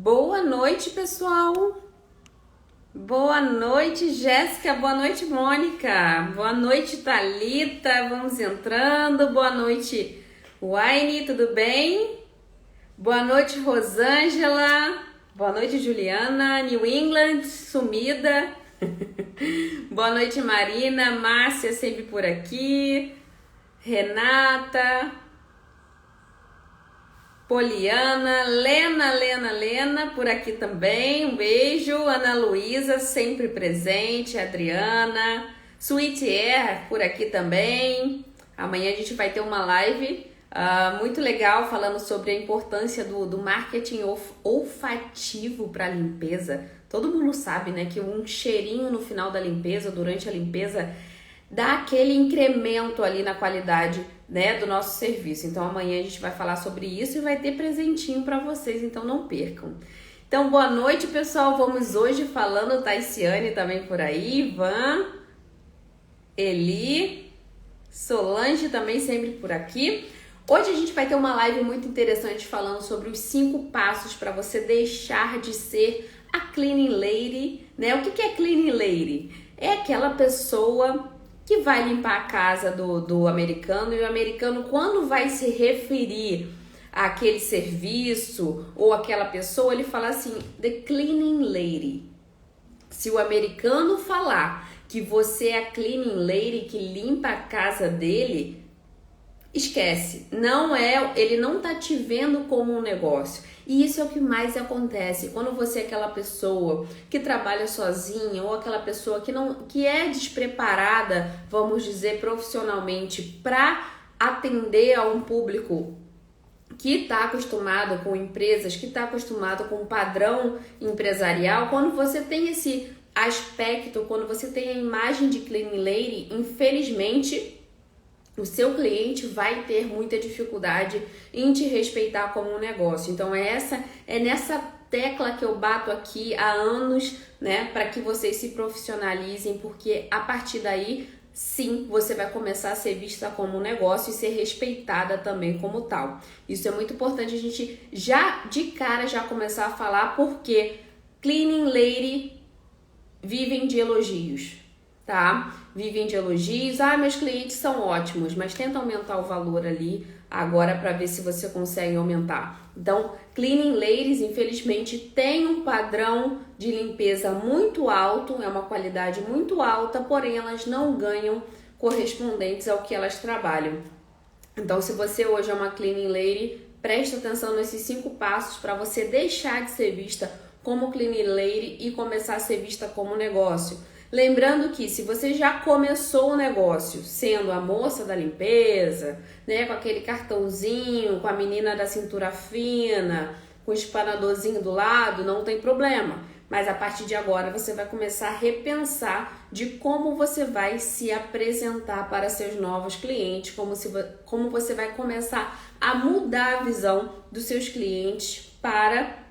Boa noite, pessoal. Boa noite, Jéssica. Boa noite, Mônica. Boa noite, Thalita. Vamos entrando. Boa noite, Wayne. Tudo bem? Boa noite, Rosângela. Boa noite, Juliana. New England, sumida. Boa noite, Marina. Márcia, sempre por aqui. Renata. Poliana, Lena, por aqui também, um beijo. Ana Luísa, sempre presente. Adriana, Sweet Air, por aqui também. Amanhã a gente vai ter uma live muito legal falando sobre a importância do marketing olfativo para limpeza. Todo mundo sabe, né, que um cheirinho no final da limpeza, durante a limpeza, dá aquele incremento ali na qualidade, né, do nosso serviço. Então amanhã a gente vai falar sobre isso e vai ter presentinho para vocês, então não percam. Então boa noite, pessoal. Vamos hoje falando, Taiciane também por aí, Ivan, Eli, Solange também sempre por aqui. Hoje a gente vai ter uma live muito interessante falando sobre os 5 passos para você deixar de ser a cleaning lady, né? O que é cleaning lady? É aquela pessoa que vai limpar a casa do americano, e o americano, quando vai se referir àquele serviço ou àquela pessoa, ele fala assim, the cleaning lady. Se o americano falar que você é a cleaning lady que limpa a casa dele, esquece, não é, ele não tá te vendo como um negócio. E isso é o que mais acontece quando você é aquela pessoa que trabalha sozinha ou aquela pessoa que é despreparada, vamos dizer, profissionalmente para atender a um público que está acostumado com empresas, que está acostumado com um padrão empresarial. Quando você tem esse aspecto, quando você tem a imagem de cleaning lady, infelizmente o seu cliente vai ter muita dificuldade em te respeitar como um negócio. Então é nessa tecla que eu bato aqui há anos, né, para que vocês se profissionalizem, porque a partir daí, sim, você vai começar a ser vista como um negócio e ser respeitada também como tal. Isso é muito importante a gente já de cara já começar a falar, porque cleaning lady vivem de elogios, tá? Vivem de elogios. Meus clientes são ótimos, mas tenta aumentar o valor ali agora para ver se você consegue aumentar. Então, cleaning ladies, infelizmente, tem um padrão de limpeza muito alto, é uma qualidade muito alta, porém elas não ganham correspondentes ao que elas trabalham. Então, se você hoje é uma cleaning lady, preste atenção nesses 5 passos para você deixar de ser vista como cleaning lady e começar a ser vista como negócio. Lembrando que se você já começou o negócio sendo a moça da limpeza, né, com aquele cartãozinho, com a menina da cintura fina, com o espanadorzinho do lado, não tem problema. Mas a partir de agora você vai começar a repensar de como você vai se apresentar para seus novos clientes, como você vai começar a mudar a visão dos seus clientes para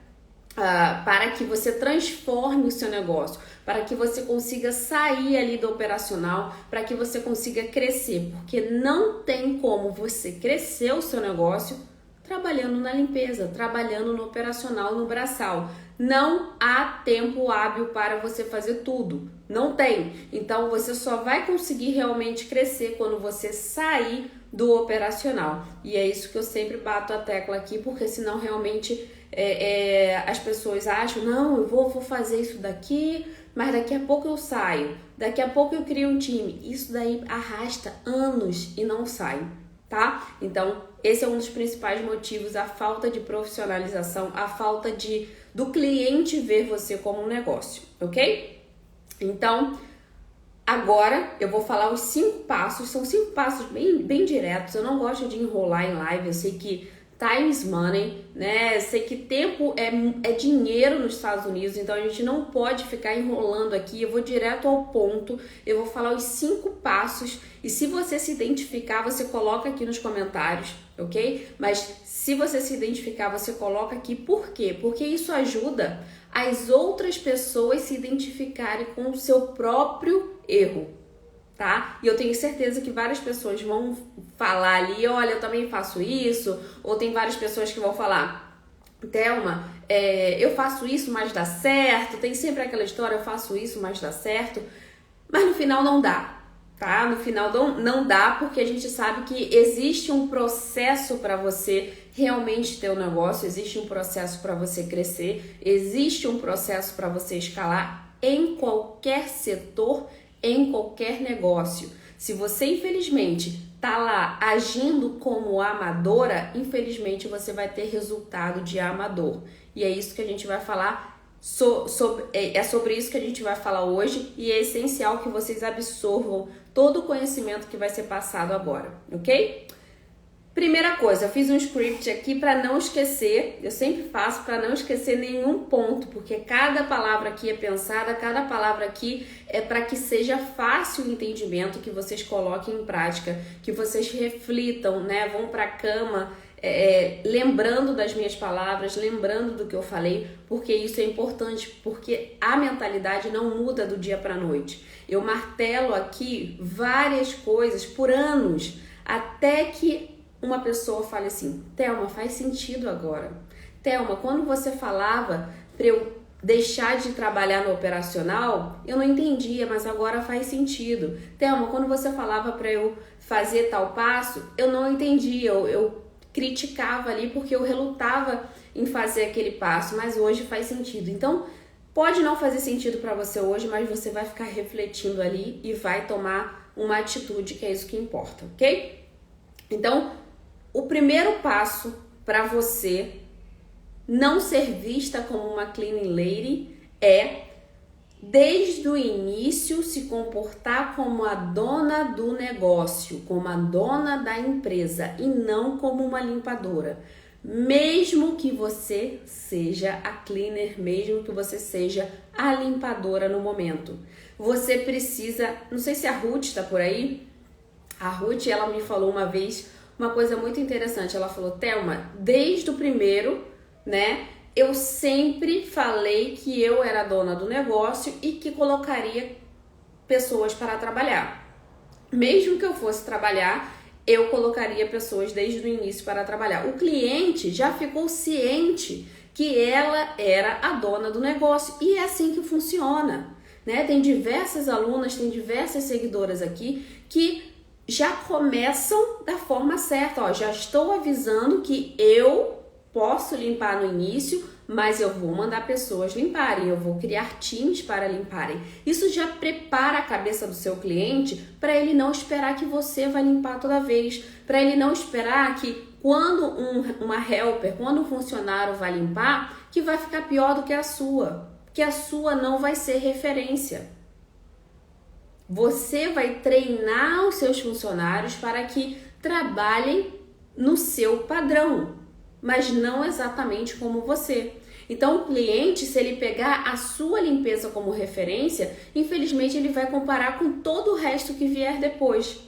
que você transforme o seu negócio, para que você consiga sair ali do operacional, para que você consiga crescer, porque não tem como você crescer o seu negócio trabalhando na limpeza, trabalhando no operacional, no braçal. Não há tempo hábil para você fazer tudo, não tem. Então você só vai conseguir realmente crescer quando você sair do operacional. E é isso que eu sempre bato a tecla aqui, porque senão realmente as pessoas acham, não, eu vou fazer isso daqui, mas daqui a pouco eu saio, daqui a pouco eu crio um time. Isso daí arrasta anos e não sai, tá? Então esse é um dos principais motivos, a falta de profissionalização, a falta do cliente ver você como um negócio, ok? Então agora eu vou falar os 5 passos, são 5 passos bem diretos. Eu não gosto de enrolar em live, eu sei que time is money, né? Eu sei que tempo é dinheiro nos Estados Unidos, então a gente não pode ficar enrolando aqui. Eu vou direto ao ponto, eu vou falar os 5 passos e se você se identificar, você coloca aqui nos comentários, ok? Mas se você se identificar, você coloca aqui. Por quê? Porque isso ajuda as outras pessoas se identificarem com o seu próprio erro, tá? E eu tenho certeza que várias pessoas vão falar ali, olha, eu também faço isso, ou tem várias pessoas que vão falar, Thelma, eu faço isso, mas dá certo. Tem sempre aquela história, eu faço isso, mas dá certo. Mas no final não dá, tá? No final não dá, porque a gente sabe que existe um processo para você realmente ter um negócio, existe um processo para você crescer, existe um processo para você escalar em qualquer setor, em qualquer negócio. Se você, infelizmente, tá lá agindo como amadora, infelizmente você vai ter resultado de amador. E é isso que a gente vai falar. É sobre isso que a gente vai falar hoje, e é essencial que vocês absorvam todo o conhecimento que vai ser passado agora, ok? Primeira coisa, eu fiz um script aqui para não esquecer, eu sempre faço para não esquecer nenhum ponto, porque cada palavra aqui é pensada, cada palavra aqui é para que seja fácil o entendimento, que vocês coloquem em prática, que vocês reflitam, né? Vão para a cama lembrando das minhas palavras, lembrando do que eu falei, porque isso é importante, porque a mentalidade não muda do dia para a noite. Eu martelo aqui várias coisas por anos, até que uma pessoa fale assim: Thelma, faz sentido agora. Thelma, quando você falava para eu deixar de trabalhar no operacional, eu não entendia, mas agora faz sentido. Thelma, quando você falava para eu fazer tal passo, eu não entendia, eu criticava ali porque eu relutava em fazer aquele passo, mas hoje faz sentido. Então, pode não fazer sentido para você hoje, mas você vai ficar refletindo ali e vai tomar uma atitude, que é isso que importa, ok? Então, o primeiro passo para você não ser vista como uma cleaning lady é, desde o início, se comportar como a dona do negócio, como a dona da empresa e não como uma limpadora. Mesmo que você seja a cleaner, mesmo que você seja a limpadora no momento. Você precisa, não sei se a Ruth está por aí, a Ruth, ela me falou uma vez uma coisa muito interessante. Ela falou: Thelma, desde o primeiro, né, eu sempre falei que eu era dona do negócio e que colocaria pessoas para trabalhar. Mesmo que eu fosse trabalhar, eu colocaria pessoas desde o início para trabalhar. O cliente já ficou ciente que ela era a dona do negócio, e é assim que funciona, né? Tem diversas alunas, tem diversas seguidoras aqui que já começam da forma certa. Ó, já estou avisando que eu posso limpar no início, mas eu vou mandar pessoas limparem, eu vou criar times para limparem. Isso já prepara a cabeça do seu cliente para ele não esperar que você vai limpar toda vez, para ele não esperar que quando uma helper, quando um funcionário vai limpar, que vai ficar pior do que a sua não vai ser referência. Você vai treinar os seus funcionários para que trabalhem no seu padrão, mas não exatamente como você. Então, o cliente, se ele pegar a sua limpeza como referência, infelizmente ele vai comparar com todo o resto que vier depois.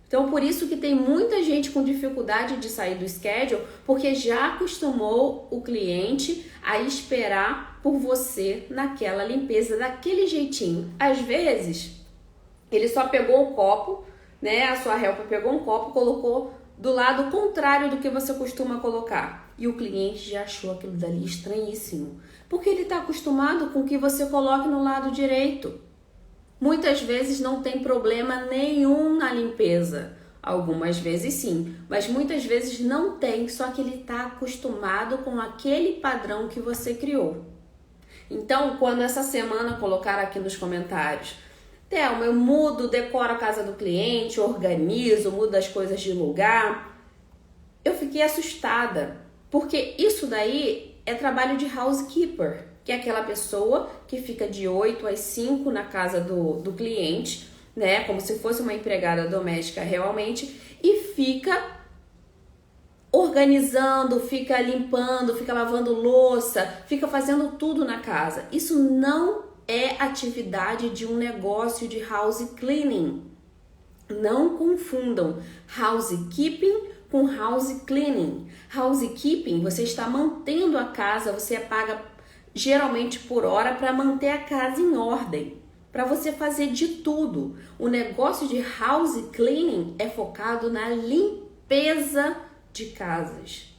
Então, por isso que tem muita gente com dificuldade de sair do schedule, porque já acostumou o cliente a esperar por você naquela limpeza, daquele jeitinho. Às vezes, ele só pegou o copo, né? A sua helper pegou um copo, colocou do lado contrário do que você costuma colocar. E o cliente já achou aquilo dali estranhíssimo, porque ele está acostumado com que você coloque no lado direito. Muitas vezes não tem problema nenhum na limpeza. Algumas vezes sim, mas muitas vezes não tem, só que ele está acostumado com aquele padrão que você criou. Então, quando essa semana colocar aqui nos comentários: Thelma, eu mudo, decoro a casa do cliente, organizo, mudo as coisas de lugar, eu fiquei assustada, porque isso daí é trabalho de housekeeper, que é aquela pessoa que fica de 8 às 5 na casa do cliente, né, como se fosse uma empregada doméstica realmente, e fica organizando, fica limpando, fica lavando louça, fica fazendo tudo na casa. Isso não é atividade de um negócio de house cleaning. Não confundam housekeeping com house cleaning. Housekeeping, você está mantendo a casa, você paga geralmente por hora para manter a casa em ordem, para você fazer de tudo. O negócio de house cleaning é focado na limpeza de casas.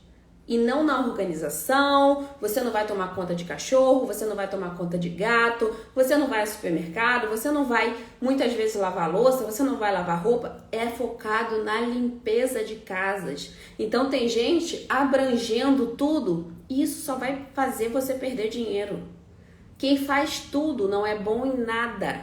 e não na organização. Você não vai tomar conta de cachorro, você não vai tomar conta de gato, você não vai ao supermercado, você não vai muitas vezes lavar louça, você não vai lavar roupa. É focado na limpeza de casas. Então tem gente abrangendo tudo e isso só vai fazer você perder dinheiro. Quem faz tudo não é bom em nada.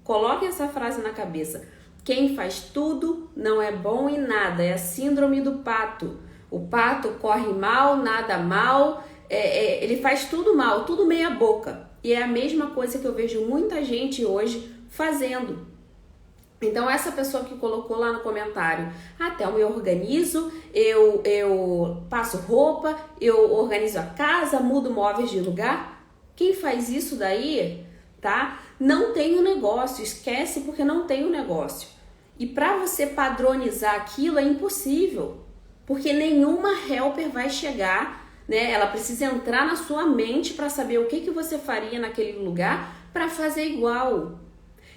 Coloque essa frase na cabeça. Quem faz tudo não é bom em nada. É a síndrome do pato. O pato corre mal, nada mal, ele faz tudo mal, tudo meia boca. E é a mesma coisa que eu vejo muita gente hoje fazendo. Então essa pessoa que colocou lá no comentário, Thelma, eu organizo, eu passo roupa, eu organizo a casa, mudo móveis de lugar. Quem faz isso daí, tá? Não tem um negócio, esquece porque não tem um negócio. E para você padronizar aquilo é impossível. Porque nenhuma helper vai chegar, né? Ela precisa entrar na sua mente para saber o que você faria naquele lugar para fazer igual.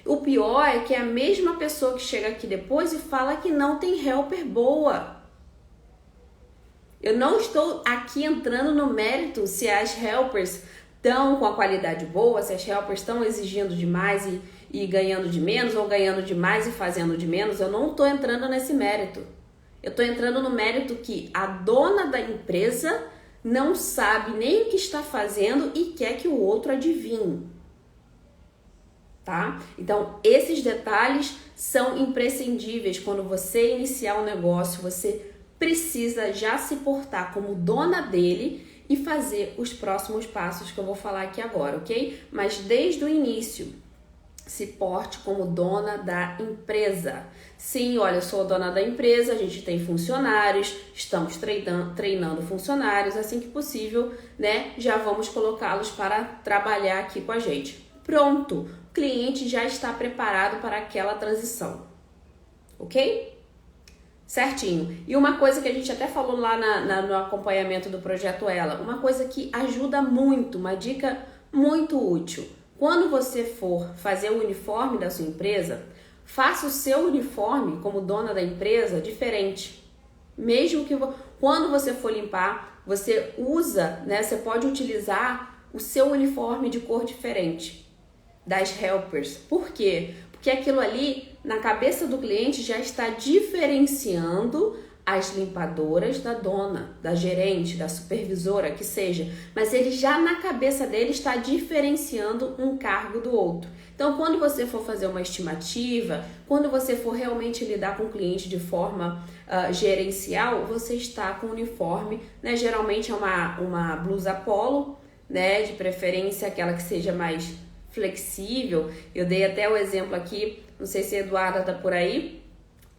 O pior é que é a mesma pessoa que chega aqui depois e fala que não tem helper boa. Eu não estou aqui entrando no mérito se as helpers estão com a qualidade boa, se as helpers estão exigindo demais e ganhando de menos, ou ganhando demais e fazendo de menos. Eu não estou entrando nesse mérito. Eu estou entrando no mérito que a dona da empresa não sabe nem o que está fazendo e quer que o outro adivinhe, tá? Então, esses detalhes são imprescindíveis. Quando você iniciar um negócio, você precisa já se portar como dona dele e fazer os próximos passos que eu vou falar aqui agora, ok? Mas desde o início, se porte como dona da empresa. Sim, olha, eu sou dona da empresa, a gente tem funcionários, estamos treinando funcionários, assim que possível, né? Já vamos colocá-los para trabalhar aqui com a gente. Pronto, o cliente já está preparado para aquela transição, ok? Certinho. E uma coisa que a gente até falou lá no acompanhamento do Projeto Ela, uma coisa que ajuda muito, uma dica muito útil. Quando você for fazer o uniforme da sua empresa, faça o seu uniforme como dona da empresa diferente. Mesmo que quando você for limpar, você usa, né? Você pode utilizar o seu uniforme de cor diferente das helpers. Por quê? Porque aquilo ali, na cabeça do cliente, já está diferenciando as limpadoras da dona, da gerente, da supervisora, que seja. Mas ele já na cabeça dele está diferenciando um cargo do outro. Então, quando você for fazer uma estimativa, quando você for realmente lidar com o cliente de forma gerencial, você está com o uniforme, né? Geralmente é uma blusa polo, né? De preferência aquela que seja mais flexível. Eu dei até o exemplo aqui, não sei se a Eduarda está por aí,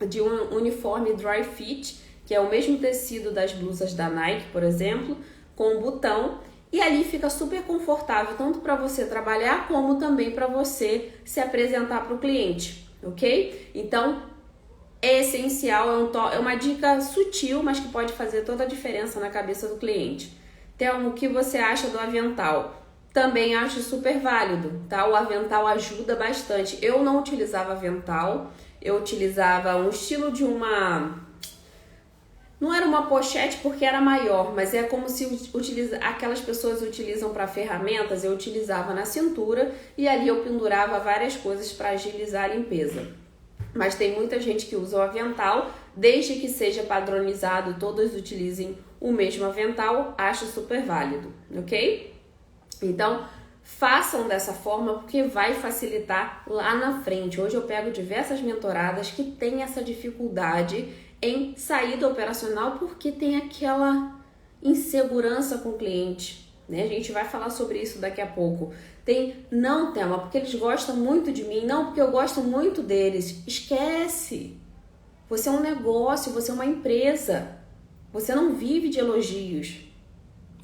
de um uniforme dry fit, que é o mesmo tecido das blusas da Nike, por exemplo, com um botão, e ali fica super confortável, tanto para você trabalhar, como também para você se apresentar para o cliente, ok? Então, é essencial, é uma dica sutil, mas que pode fazer toda a diferença na cabeça do cliente. Thelma, o que você acha do avental? Também acho super válido, tá? O avental ajuda bastante. Eu não utilizava avental, eu utilizava um estilo de não era uma pochete porque era maior, mas é como se aquelas pessoas utilizam para ferramentas, eu utilizava na cintura e ali eu pendurava várias coisas para agilizar a limpeza. Mas tem muita gente que usa o avental, desde que seja padronizado e todos utilizem o mesmo avental, acho super válido, ok? Então, façam dessa forma porque vai facilitar lá na frente. Hoje eu pego diversas mentoradas que têm essa dificuldade em sair do operacional porque tem aquela insegurança com o cliente, né? A gente vai falar sobre isso daqui a pouco. Não, Thelma, porque eles gostam muito de mim, não, porque eu gosto muito deles. Esquece! Você é um negócio, você é uma empresa. Você não vive de elogios.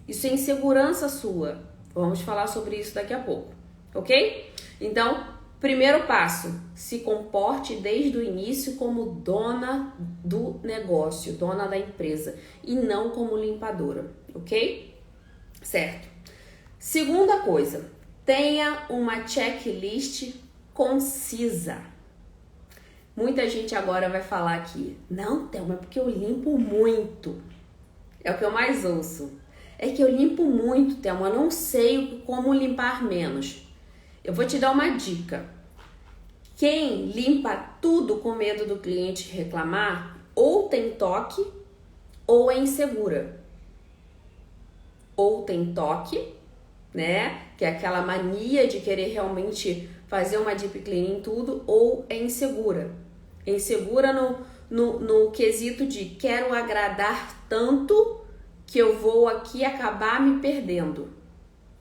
Isso é insegurança sua. Vamos falar sobre isso daqui a pouco, ok? Então, primeiro passo, se comporte desde o início como dona do negócio, dona da empresa e não como limpadora, ok? Certo. Segunda coisa, tenha uma checklist concisa. Muita gente agora vai falar aqui, não, Thelma, é porque eu limpo muito. É o que eu mais ouço. É que eu limpo muito, Thelma, eu não sei como limpar menos. Eu vou te dar uma dica. Quem limpa tudo com medo do cliente reclamar, ou tem toque, ou é insegura. Ou tem toque, né? Que é aquela mania de querer realmente fazer uma deep cleaning em tudo, ou é insegura. É insegura no quesito de quero agradar tanto que eu vou aqui acabar me perdendo,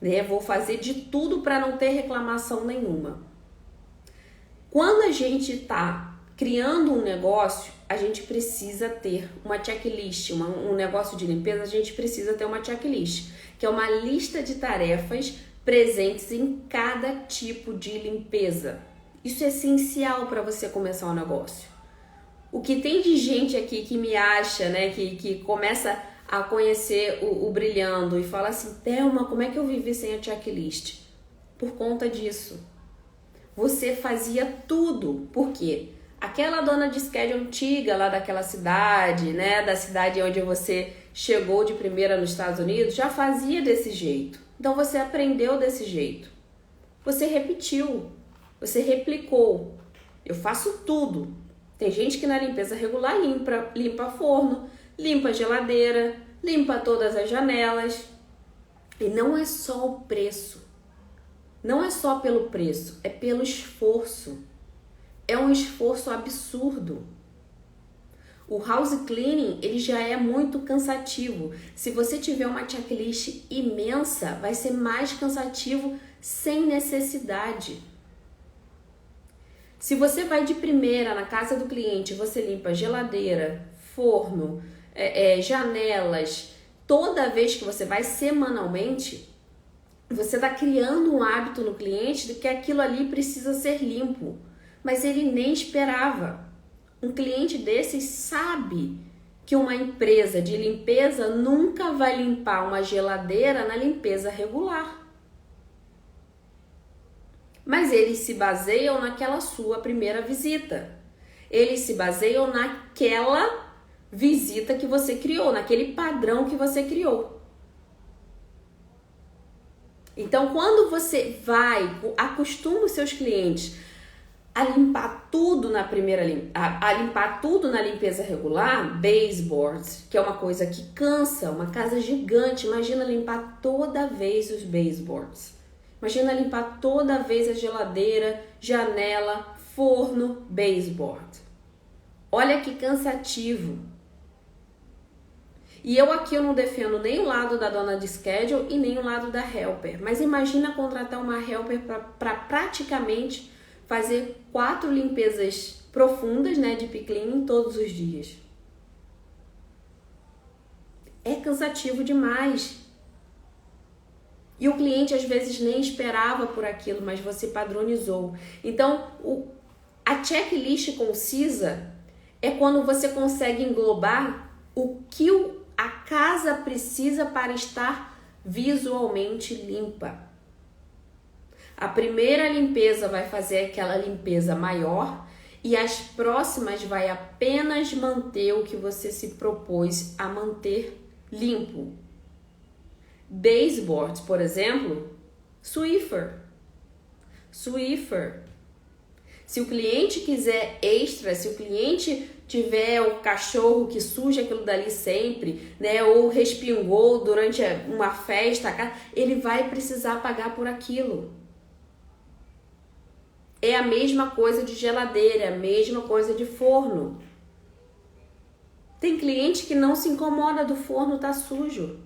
né? Vou fazer de tudo para não ter reclamação nenhuma. Quando a gente está criando um negócio, a gente precisa ter uma checklist, um negócio de limpeza, a gente precisa ter uma checklist, que é uma lista de tarefas presentes em cada tipo de limpeza. Isso é essencial para você começar um negócio. O que tem de gente aqui que me acha, né, que começa a conhecer o Brilhando e fala assim, Thelma, como é que eu vivi sem a checklist? Por conta disso. Você fazia tudo. Por quê? Aquela dona de schedule antiga lá daquela cidade, né, da cidade onde você chegou de primeira nos Estados Unidos, já fazia desse jeito. Então você aprendeu desse jeito. Você repetiu, você replicou. Eu faço tudo. Tem gente que na limpeza regular limpa forno, limpa geladeira, limpa todas as janelas. E não é só o preço. Não é só pelo preço, é pelo esforço. É um esforço absurdo. O house cleaning, ele já é muito cansativo. Se você tiver uma checklist imensa, vai ser mais cansativo sem necessidade. Se você vai de primeira na casa do cliente, você limpa geladeira, forno, janelas, toda vez que você vai semanalmente, você está criando um hábito no cliente de que aquilo ali precisa ser limpo, mas ele nem esperava. Um cliente desses sabe que uma empresa de limpeza nunca vai limpar uma geladeira na limpeza regular. Mas eles se baseiam naquela sua primeira visita. Eles se baseiam naquela visita que você criou, naquele padrão que você criou. Então, quando você acostuma os seus clientes a limpar tudo na limpar tudo na limpeza regular, baseboards, que é uma coisa que cansa, uma casa gigante. Imagina limpar toda vez os baseboards. Imagina limpar toda vez a geladeira, janela, forno, baseboard. Olha que cansativo. E eu não defendo nem o lado da dona de schedule e nem o lado da helper. Mas imagina contratar uma helper para praticamente fazer 4 limpezas profundas, né, de deep cleaning todos os dias. É cansativo demais. E o cliente às vezes nem esperava por aquilo, mas você padronizou. Então, a checklist concisa é quando você consegue englobar o que a casa precisa para estar visualmente limpa. A primeira limpeza vai fazer aquela limpeza maior e as próximas vai apenas manter o que você se propôs a manter limpo. Baseboards, por exemplo, Swiffer. Se o cliente quiser extra, se o cliente tiver o cachorro que suja aquilo dali sempre, né, ou respingou durante uma festa, ele vai precisar pagar por aquilo. É a mesma coisa de geladeira, é a mesma coisa de forno. Tem cliente que não se incomoda do forno tá sujo.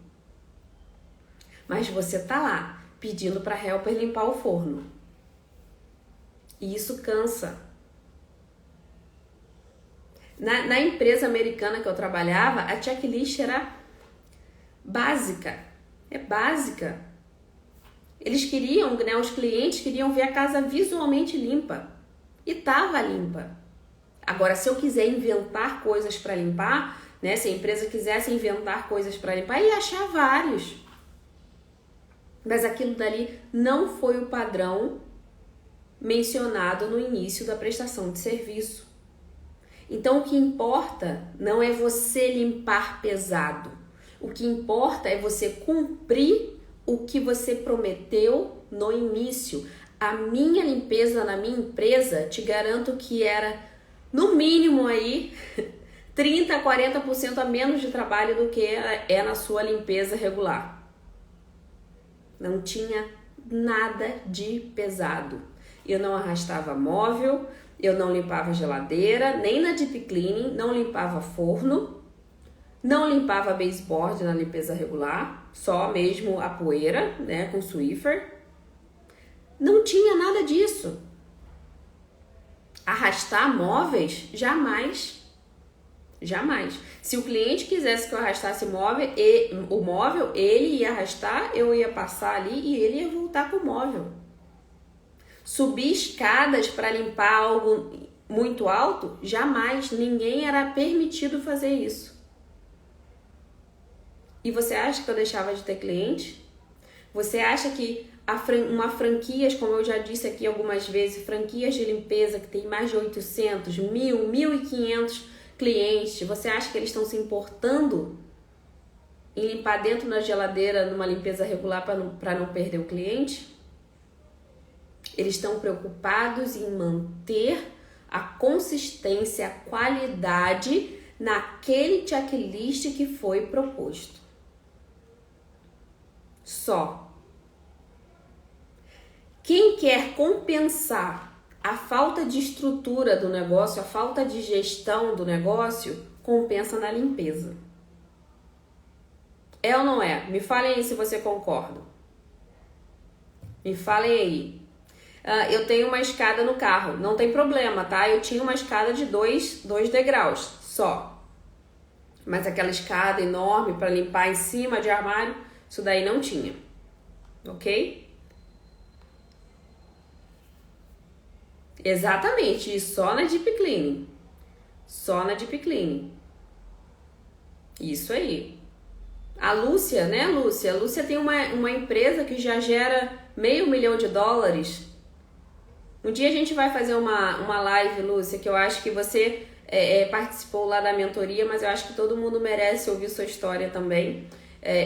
Mas você tá lá pedindo para a helper limpar o forno. E isso cansa. Na empresa americana que eu trabalhava, a checklist era básica. É básica. Eles queriam, né, os clientes queriam ver a casa visualmente limpa. E tava limpa. Agora, se eu quiser inventar coisas para limpar, né, se a empresa quisesse inventar coisas para limpar, ia achar vários. Mas aquilo dali não foi o padrão mencionado no início da prestação de serviço. Então, o que importa não é você limpar pesado. O que importa é você cumprir o que você prometeu no início. A minha limpeza na minha empresa, te garanto que era no mínimo aí 30 a 40% a menos de trabalho do que é na sua limpeza regular. Não tinha nada de pesado. Eu não arrastava móvel, eu não limpava geladeira, nem na deep cleaning, não limpava forno, não limpava baseboard na limpeza regular, só mesmo a poeira, né, com Swiffer. Não tinha nada disso. Arrastar móveis? Jamais. Jamais. Se o cliente quisesse que eu arrastasse o móvel, ele ia arrastar, eu ia passar ali e ele ia voltar com o móvel. Subir escadas para limpar algo muito alto? Jamais. Ninguém era permitido fazer isso. E você acha que eu deixava de ter cliente? Você acha que uma franquia, como eu já disse aqui algumas vezes, franquias de limpeza que tem mais de 800, 1.000, 1.500 clientes, você acha que eles estão se importando em limpar dentro da geladeira numa limpeza regular para não perder o cliente? Eles estão preocupados em manter a consistência, a qualidade naquele checklist que foi proposto. Só. Quem quer compensar a falta de estrutura do negócio, a falta de gestão do negócio, compensa na limpeza. É ou não é? Me falem aí se você concorda. Me falem aí. Eu tenho uma escada no carro, não tem problema, tá? Eu tinha uma escada de 2 degraus só. Mas aquela escada enorme para limpar em cima de armário, isso daí não tinha. Ok? Exatamente, e só na deep cleaning. Só na deep cleaning. Isso aí. A Lúcia, né, Lúcia? A Lúcia tem uma empresa que já gera $500 mil. Um dia a gente vai fazer uma live, Lúcia, que eu acho que você participou lá da mentoria, mas eu acho que todo mundo merece ouvir sua história também.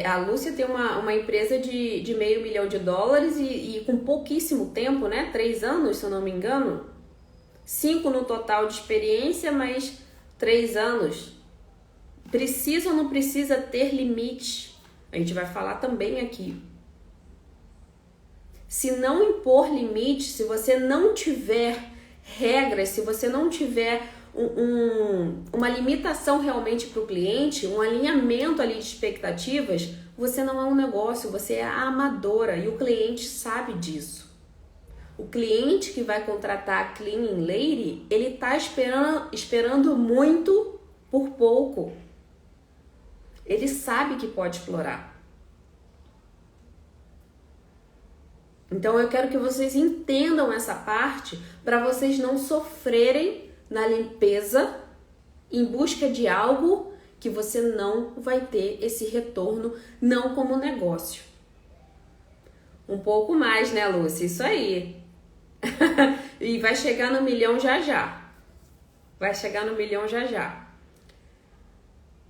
A Lúcia tem uma empresa de $500 mil e com pouquíssimo tempo, né? 3 anos, se eu não me engano. 5 no total de experiência, mas 3 anos. Precisa ou não precisa ter limite? A gente vai falar também aqui. Se não impor limite, se você não tiver regras, se você não tiver uma limitação realmente para o cliente, um alinhamento ali de expectativas, você não é um negócio, você é a amadora e o cliente sabe disso. O cliente que vai contratar a Cleaning Lady, ele está esperando muito por pouco. Ele sabe que pode explorar. Então eu quero que vocês entendam essa parte para vocês não sofrerem na limpeza em busca de algo que você não vai ter esse retorno, não como negócio. Um pouco mais, né, Lúcia? Isso aí. E vai chegar no 1 milhão já já. Vai chegar no 1 milhão já já.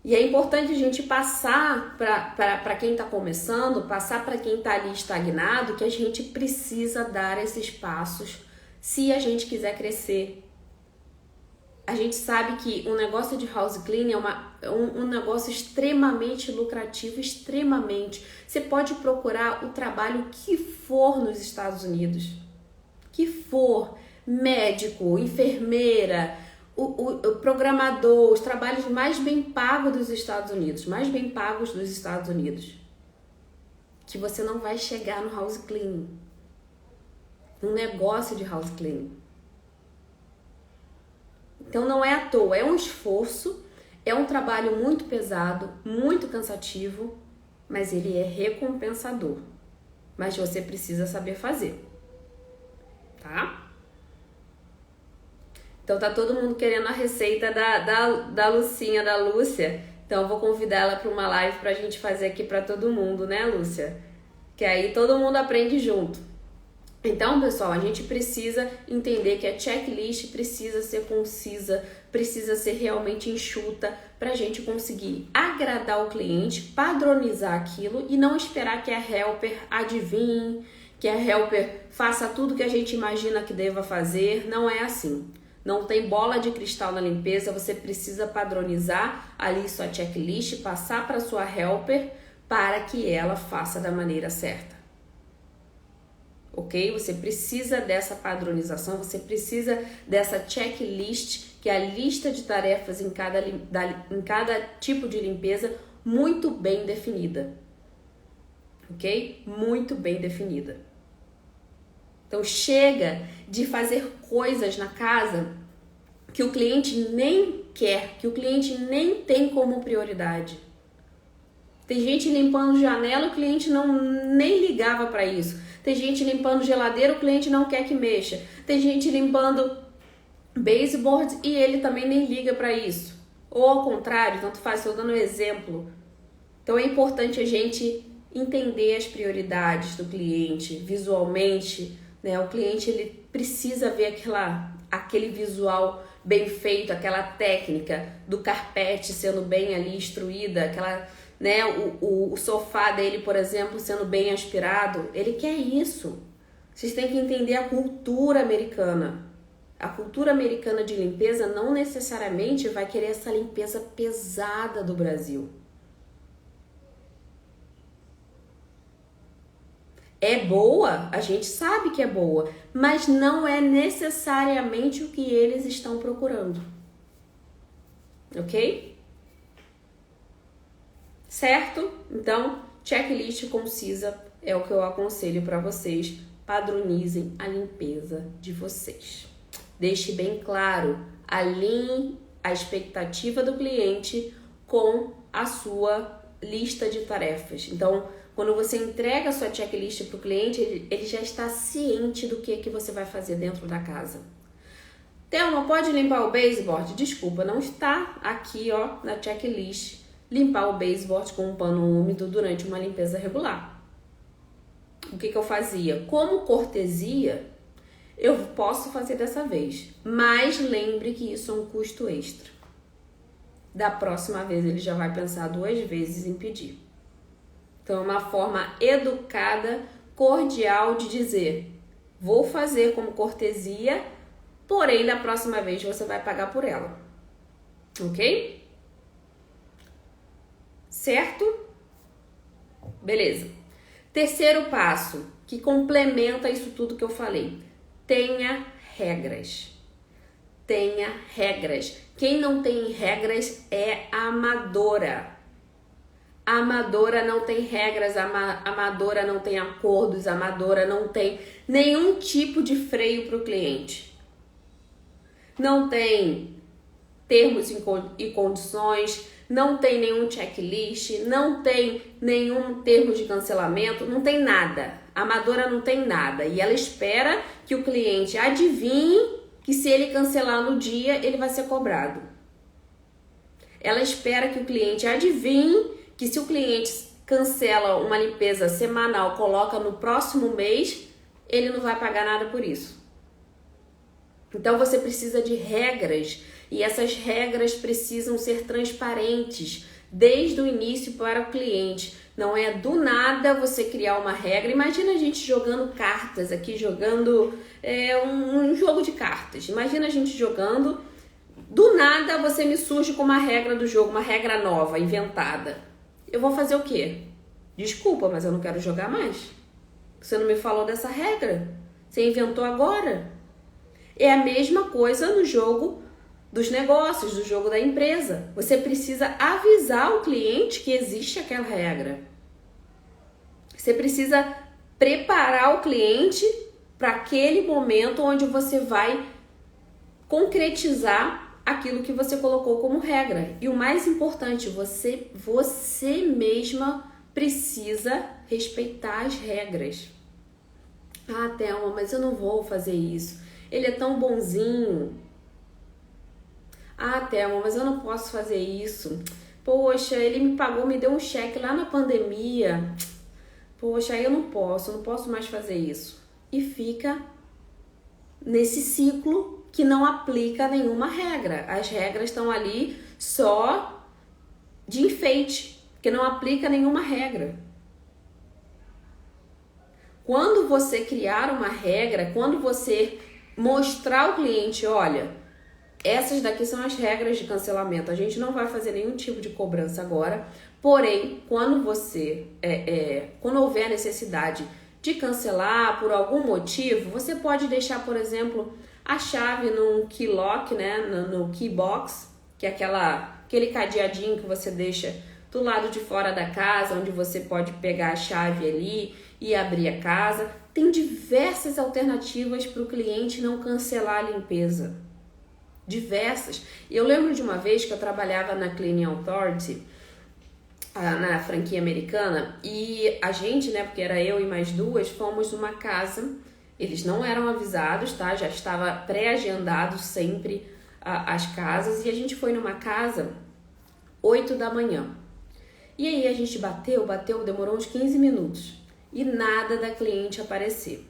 E é importante a gente passar para quem está começando, passar para quem está ali estagnado, que a gente precisa dar esses passos se a gente quiser crescer. A gente sabe que o negócio de house cleaning é um negócio extremamente lucrativo, extremamente. Você pode procurar o trabalho que for nos Estados Unidos. Que for, médico, enfermeira, o programador, os trabalhos mais bem pagos dos Estados Unidos, que você não vai chegar no house cleaning, no negócio de house cleaning. Então não é à toa, é um esforço, é um trabalho muito pesado, muito cansativo, mas ele é recompensador. Mas você precisa saber fazer, tá? Então tá todo mundo querendo a receita da Lucinha, da Lúcia. Então eu vou convidar ela para uma live pra gente fazer aqui pra todo mundo, né, Lúcia? Que aí todo mundo aprende junto. Então, pessoal, a gente precisa entender que a checklist precisa ser concisa, precisa ser realmente enxuta para a gente conseguir agradar o cliente, padronizar aquilo e não esperar que a helper adivinhe, que a helper faça tudo que a gente imagina que deva fazer. Não é assim. Não tem bola de cristal na limpeza, você precisa padronizar ali sua checklist, passar para sua helper para que ela faça da maneira certa. Ok? Você precisa dessa padronização, você precisa dessa checklist, que é a lista de tarefas em cada tipo de limpeza muito bem definida. Ok? Muito bem definida. Então chega de fazer coisas na casa que o cliente nem quer, que o cliente nem tem como prioridade. Tem gente limpando janela, o cliente nem ligava para isso. Tem gente limpando geladeira, o cliente não quer que mexa. Tem gente limpando baseboard e ele também nem liga para isso. Ou ao contrário, tanto faz, estou dando um exemplo. Então é importante a gente entender as prioridades do cliente visualmente, né? O cliente ele precisa ver aquele visual bem feito, aquela técnica do carpete sendo bem ali instruída, aquela, né, o sofá dele, por exemplo, sendo bem aspirado. Ele quer isso. Vocês têm que entender a cultura americana. A cultura americana de limpeza não necessariamente vai querer essa limpeza pesada do Brasil. É boa, a gente sabe que é boa, mas não é necessariamente o que eles estão procurando. Ok? Certo? Então, checklist concisa é o que eu aconselho para vocês. Padronizem a limpeza de vocês. Deixe bem claro, alinhe a expectativa do cliente com a sua lista de tarefas. Então, quando você entrega a sua checklist para o cliente, ele já está ciente do que você vai fazer dentro da casa. Thelma, pode limpar o baseboard? Desculpa, não está aqui na checklist limpar o baseboard com um pano úmido durante uma limpeza regular. O que eu fazia? Como cortesia, eu posso fazer dessa vez, mas lembre que isso é um custo extra. Da próxima vez ele já vai pensar 2 vezes em pedir. Então, é uma forma educada, cordial de dizer: vou fazer como cortesia, porém, da próxima vez você vai pagar por ela. Ok? Certo? Beleza. Terceiro passo, que complementa isso tudo que eu falei. Tenha regras. Tenha regras. Quem não tem regras é amadora. A amadora não tem regras, a amadora não tem acordos, a amadora não tem nenhum tipo de freio para o cliente. Não tem termos e condições, não tem nenhum checklist, não tem nenhum termo de cancelamento, não tem nada. A amadora não tem nada e ela espera que o cliente adivinhe que se ele cancelar no dia, ele vai ser cobrado. Ela espera que o cliente adivinhe que se o cliente cancela uma limpeza semanal, coloca no próximo mês, ele não vai pagar nada por isso. Então você precisa de regras e essas regras precisam ser transparentes desde o início para o cliente. Não é do nada você criar uma regra. Imagina a gente jogando cartas aqui, jogando um jogo de cartas. Imagina a gente jogando, do nada você me surge com uma regra do jogo, uma regra nova, inventada. Eu vou fazer o quê? Desculpa, mas eu não quero jogar mais. Você não me falou dessa regra. Você inventou agora. É a mesma coisa no jogo dos negócios, do jogo da empresa. Você precisa avisar o cliente que existe aquela regra. Você precisa preparar o cliente para aquele momento onde você vai concretizar aquilo que você colocou como regra. E o mais importante, você mesma precisa respeitar as regras. Ah, Thelma, mas eu não vou fazer isso. Ele é tão bonzinho. Ah, Thelma, mas eu não posso fazer isso. Poxa, ele me pagou, me deu um cheque lá na pandemia. Poxa, aí eu não posso mais fazer isso. e fica nesse ciclo que não aplica nenhuma regra. As regras estão ali só de enfeite, que não aplica nenhuma regra. Quando você criar uma regra, quando você mostrar ao cliente, olha, essas daqui são as regras de cancelamento, a gente não vai fazer nenhum tipo de cobrança agora, porém, quando quando houver necessidade de cancelar por algum motivo, você pode deixar, por exemplo, a chave no key lock, né, no key box, que é aquele cadeadinho que você deixa do lado de fora da casa, onde você pode pegar a chave ali e abrir a casa. Tem diversas alternativas para o cliente não cancelar a limpeza. Diversas. Eu lembro de uma vez que eu trabalhava na Cleaning Authority, na franquia americana, e a gente, né, porque era eu e mais duas, fomos numa casa. Eles não eram avisados, tá? Já estava pré-agendado sempre as casas, e a gente foi numa casa 8 da manhã. E aí a gente bateu, demorou uns 15 minutos e nada da cliente aparecer.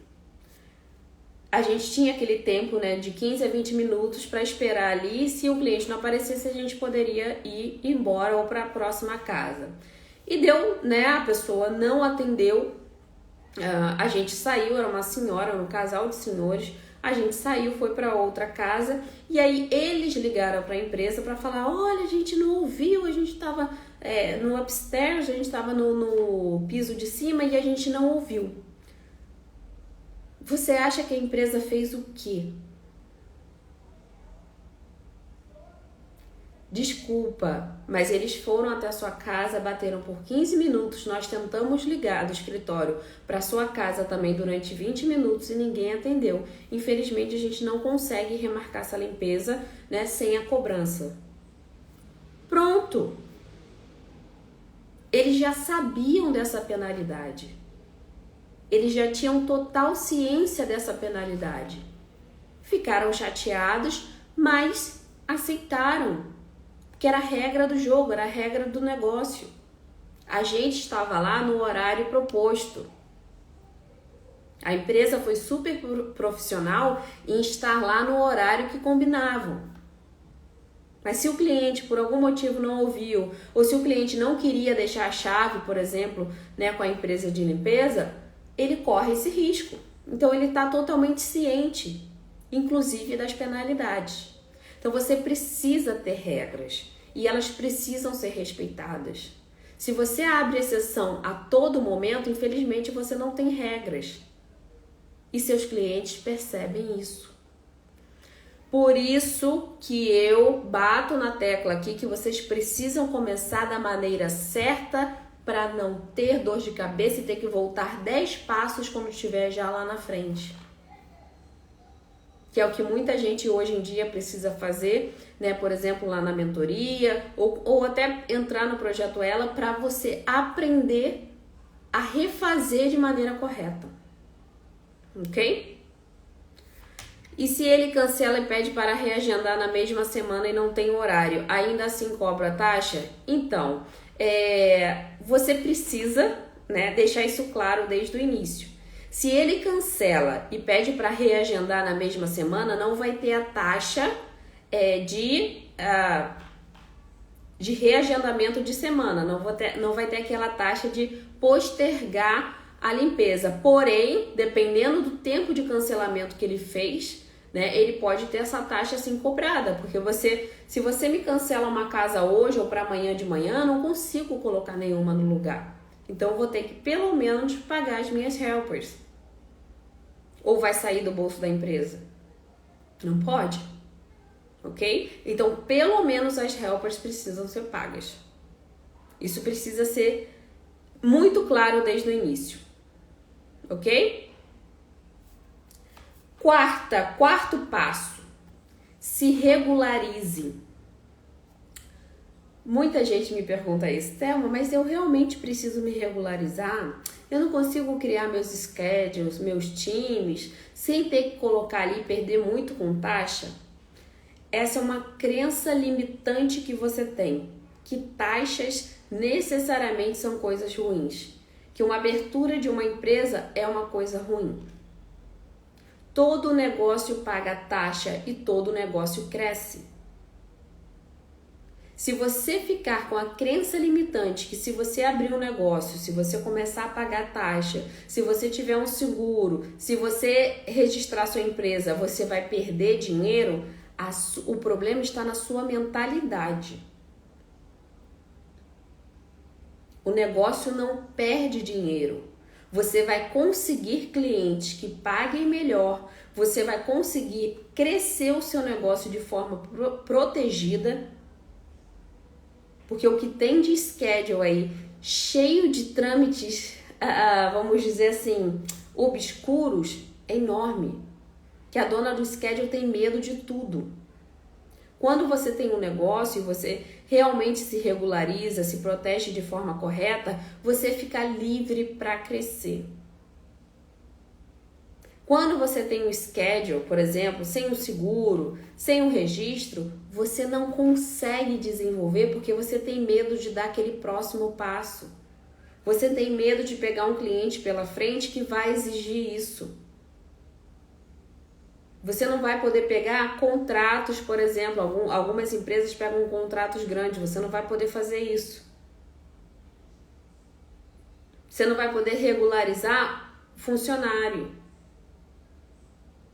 A gente tinha aquele tempo, né, de 15 a 20 minutos para esperar ali. Se o cliente não aparecesse, a gente poderia ir embora ou para a próxima casa. E deu, né, a pessoa não atendeu. A gente saiu, era uma senhora, um casal de senhores. A gente saiu, foi para outra casa e aí eles ligaram para a empresa para falar: olha, a gente não ouviu, a gente estava no upstairs, a gente estava no piso de cima e a gente não ouviu. Você acha que a empresa fez o quê? Desculpa, mas eles foram até a sua casa, bateram por 15 minutos, nós tentamos ligar do escritório para sua casa também durante 20 minutos e ninguém atendeu. Infelizmente a gente não consegue remarcar essa limpeza, né, sem a cobrança. Pronto! Eles já sabiam dessa penalidade. Eles já tinham total ciência dessa penalidade. Ficaram chateados, mas aceitaram. Que era a regra do jogo, era a regra do negócio. A gente estava lá no horário proposto. A empresa foi super profissional em estar lá no horário que combinavam. Mas se o cliente por algum motivo não ouviu, ou se o cliente não queria deixar a chave, por exemplo, né, com a empresa de limpeza, ele corre esse risco. Então ele está totalmente ciente, inclusive das penalidades. Então você precisa ter regras e elas precisam ser respeitadas. Se você abre exceção a todo momento, infelizmente você não tem regras. E seus clientes percebem isso. Por isso que eu bato na tecla aqui que vocês precisam começar da maneira certa para não ter dor de cabeça e ter que voltar 10 passos quando estiver já lá na frente. Que é o que muita gente hoje em dia precisa fazer, né? Por exemplo, lá na mentoria, ou até entrar no Projeto Ela para você aprender a refazer de maneira correta. Ok? E se ele cancela e pede para reagendar na mesma semana e não tem horário, ainda assim cobra a taxa? Então, você precisa, né, deixar isso claro desde o início. Se ele cancela e pede para reagendar na mesma semana, não vai ter a taxa de reagendamento de semana, não vai ter aquela taxa de postergar a limpeza. Porém, dependendo do tempo de cancelamento que ele fez, né, ele pode ter essa taxa assim cobrada, porque se você me cancela uma casa hoje ou para amanhã de manhã, não consigo colocar nenhuma no lugar. Então eu vou ter que pelo menos pagar as minhas helpers. Ou vai sair do bolso da empresa? Não pode. Ok? Então pelo menos as helpers precisam ser pagas. Isso precisa ser muito claro desde o início. Ok? Quarto passo. Se regularize. Muita gente me pergunta isso, Thelma, mas eu realmente preciso me regularizar? Eu não consigo criar meus schedules, meus times, sem ter que colocar ali e perder muito com taxa? Essa é uma crença limitante que você tem, que taxas necessariamente são coisas ruins, que uma abertura de uma empresa é uma coisa ruim. Todo negócio paga taxa e todo negócio cresce. Se você ficar com a crença limitante que se você abrir um negócio, se você começar a pagar taxa, se você tiver um seguro, se você registrar sua empresa, você vai perder dinheiro, o problema está na sua mentalidade. O negócio não perde dinheiro. Você vai conseguir clientes que paguem melhor, você vai conseguir crescer o seu negócio de forma protegida, porque o que tem de schedule aí, cheio de trâmites, vamos dizer assim, obscuros, é enorme. Que a dona do schedule tem medo de tudo. Quando você tem um negócio e você realmente se regulariza, se protege de forma correta, você fica livre para crescer. Quando você tem um schedule, por exemplo, sem um seguro, sem um registro, você não consegue desenvolver porque você tem medo de dar aquele próximo passo. Você tem medo de pegar um cliente pela frente que vai exigir isso. Você não vai poder pegar contratos, por exemplo, algumas empresas pegam contratos grandes, você não vai poder fazer isso. Você não vai poder regularizar funcionário.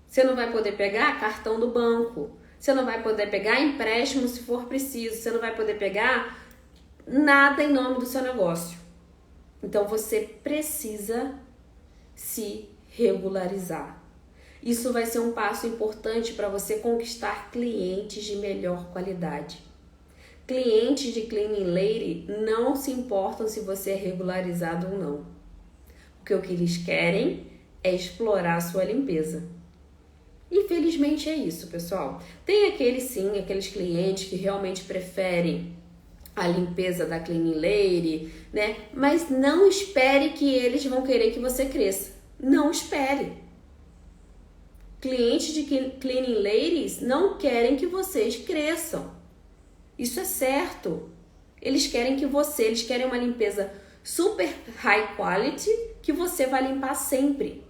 Você não vai poder pegar cartão do banco. Você não vai poder pegar empréstimo se for preciso. Você não vai poder pegar nada em nome do seu negócio. Então você precisa se regularizar. Isso vai ser um passo importante para você conquistar clientes de melhor qualidade. Clientes de Cleaning Lady não se importam se você é regularizado ou não. Porque o que eles querem é explorar a sua limpeza. Infelizmente é isso, pessoal. Tem aqueles clientes que realmente preferem a limpeza da Cleaning Lady, né? Mas não espere que eles vão querer que você cresça. Não espere. Clientes de Cleaning Ladies não querem que vocês cresçam. Isso é certo. Eles querem uma limpeza super high quality que você vai limpar sempre.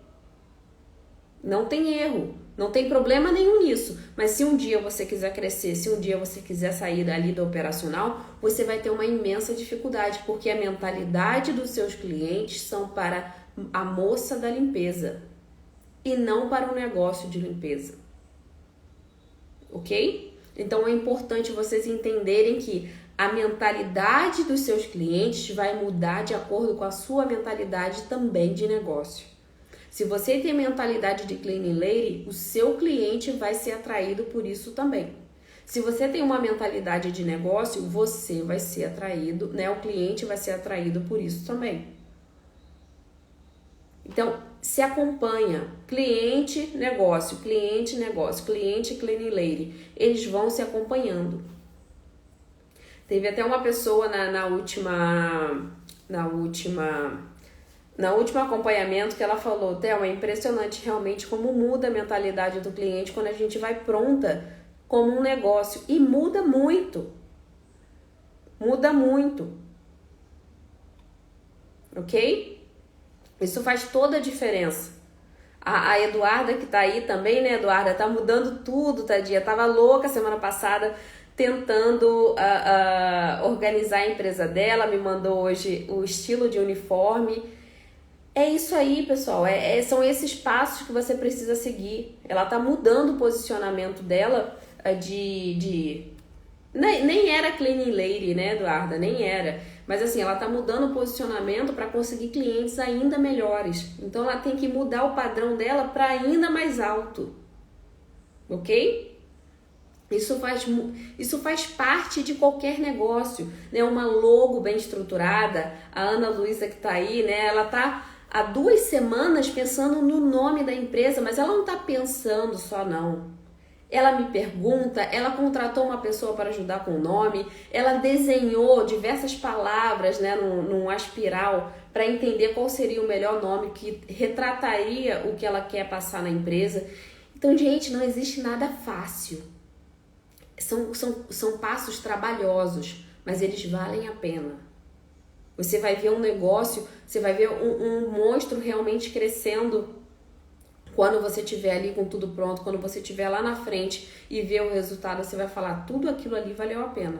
Não tem erro, não tem problema nenhum nisso. Mas se um dia você quiser crescer, se um dia você quiser sair dali do operacional, você vai ter uma imensa dificuldade, porque a mentalidade dos seus clientes são para a moça da limpeza e não para um negócio de limpeza. Ok? Então é importante vocês entenderem que a mentalidade dos seus clientes vai mudar de acordo com a sua mentalidade também de negócio. Se você tem mentalidade de Cleaning Lady, o seu cliente vai ser atraído por isso também. Se você tem uma mentalidade de negócio, você vai ser atraído, né? O cliente vai ser atraído por isso também. Então, se acompanha, cliente, negócio, cliente, negócio, cliente, Cleaning Lady. Eles vão se acompanhando. Teve até uma pessoa no último acompanhamento que ela falou, Thelma, é impressionante realmente como muda a mentalidade do cliente quando a gente vai pronta como um negócio. E muda muito. Muda muito. Ok? Isso faz toda a diferença. A Eduarda que tá aí também, né, Eduarda? Tá mudando tudo, tadinha. Tava louca semana passada tentando organizar a empresa dela. Me mandou hoje o estilo de uniforme. É isso aí, pessoal. São esses passos que você precisa seguir. Ela tá mudando o posicionamento dela nem era Cleaning Lady, né, Eduarda? Nem era. Mas assim, ela tá mudando o posicionamento para conseguir clientes ainda melhores. Então ela tem que mudar o padrão dela para ainda mais alto. Ok? Isso faz parte de qualquer negócio, né? Uma logo bem estruturada. A Ana Luísa que tá aí, né? Ela tá há 2 semanas pensando no nome da empresa, mas ela não tá pensando só não. Ela me pergunta, ela contratou uma pessoa para ajudar com o nome, ela desenhou diversas palavras, né, num aspiral para entender qual seria o melhor nome que retrataria o que ela quer passar na empresa. Então, gente, não existe nada fácil. São passos trabalhosos, mas eles valem a pena. Você vai ver um negócio, você vai ver um monstro realmente crescendo Quando você estiver ali com tudo pronto, quando você estiver lá na frente e ver o resultado, você vai falar, tudo aquilo ali valeu a pena.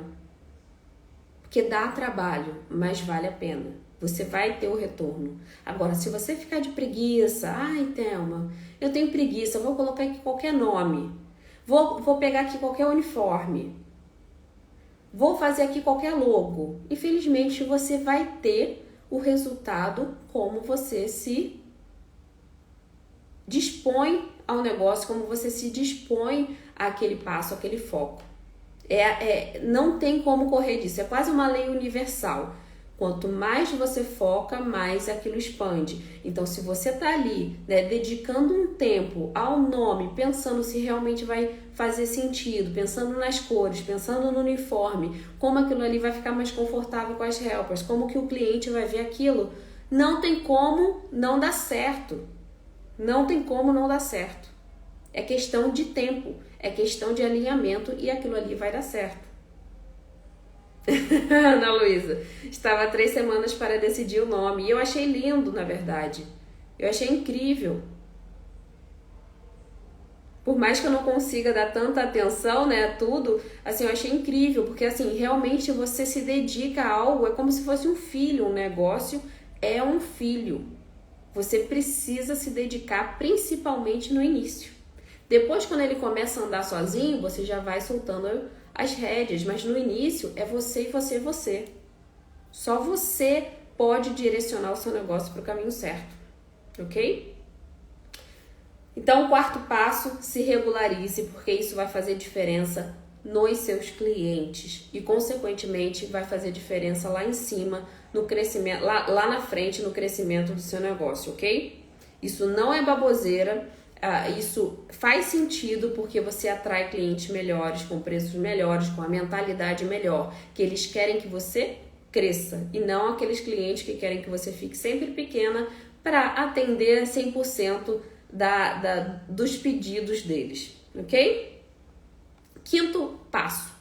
Porque dá trabalho, mas vale a pena. Você vai ter o retorno. Agora, se você ficar de preguiça, ai, Thelma, eu tenho preguiça, vou colocar aqui qualquer nome, vou pegar aqui qualquer uniforme, vou fazer aqui qualquer logo. Infelizmente, você vai ter o resultado como você se dispõe ao negócio, como você se dispõe àquele passo, àquele foco. Não tem como correr disso, é quase uma lei universal. Quanto mais você foca, mais aquilo expande. Então, se você está ali, né, dedicando um tempo ao nome, pensando se realmente vai fazer sentido, pensando nas cores, pensando no uniforme, como aquilo ali vai ficar mais confortável com as helpers, como que o cliente vai ver aquilo, não tem como não dar certo. Não tem como não dar certo. É questão de tempo, é questão de alinhamento e aquilo ali vai dar certo. Ana Luísa, estava 3 semanas para decidir o nome e eu achei lindo, na verdade. Eu achei incrível. Por mais que eu não consiga dar tanta atenção, né, a tudo, assim, eu achei incrível, porque assim, realmente você se dedica a algo, é como se fosse um filho, um negócio é um filho. Você precisa se dedicar principalmente no início. Depois, quando ele começa a andar sozinho, você já vai soltando as rédeas, mas no início é você e você e você. Só você pode direcionar o seu negócio para o caminho certo, ok? Então, o quarto passo, se regularize, porque isso vai fazer diferença nos seus clientes e, consequentemente, vai fazer diferença lá em cima, no crescimento, lá na frente, no crescimento do seu negócio, ok? Isso não é baboseira. Isso faz sentido porque você atrai clientes melhores, com preços melhores, com a mentalidade melhor, que eles querem que você cresça e não aqueles clientes que querem que você fique sempre pequena para atender 100% dos pedidos deles, ok? Quinto passo,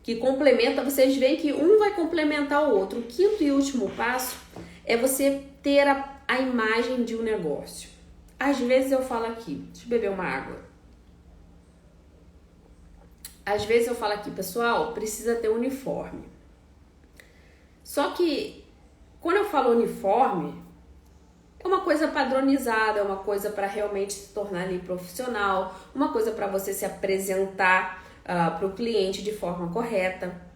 que complementa, vocês veem que um vai complementar o outro. O quinto e último passo é você ter a imagem de um negócio. Às vezes eu falo aqui, deixa eu beber uma água. Às vezes eu falo aqui, pessoal, precisa ter uniforme. Só que quando eu falo uniforme, é uma coisa padronizada, é uma coisa para realmente se tornar ali profissional, uma coisa para você se apresentar para o cliente de forma correta.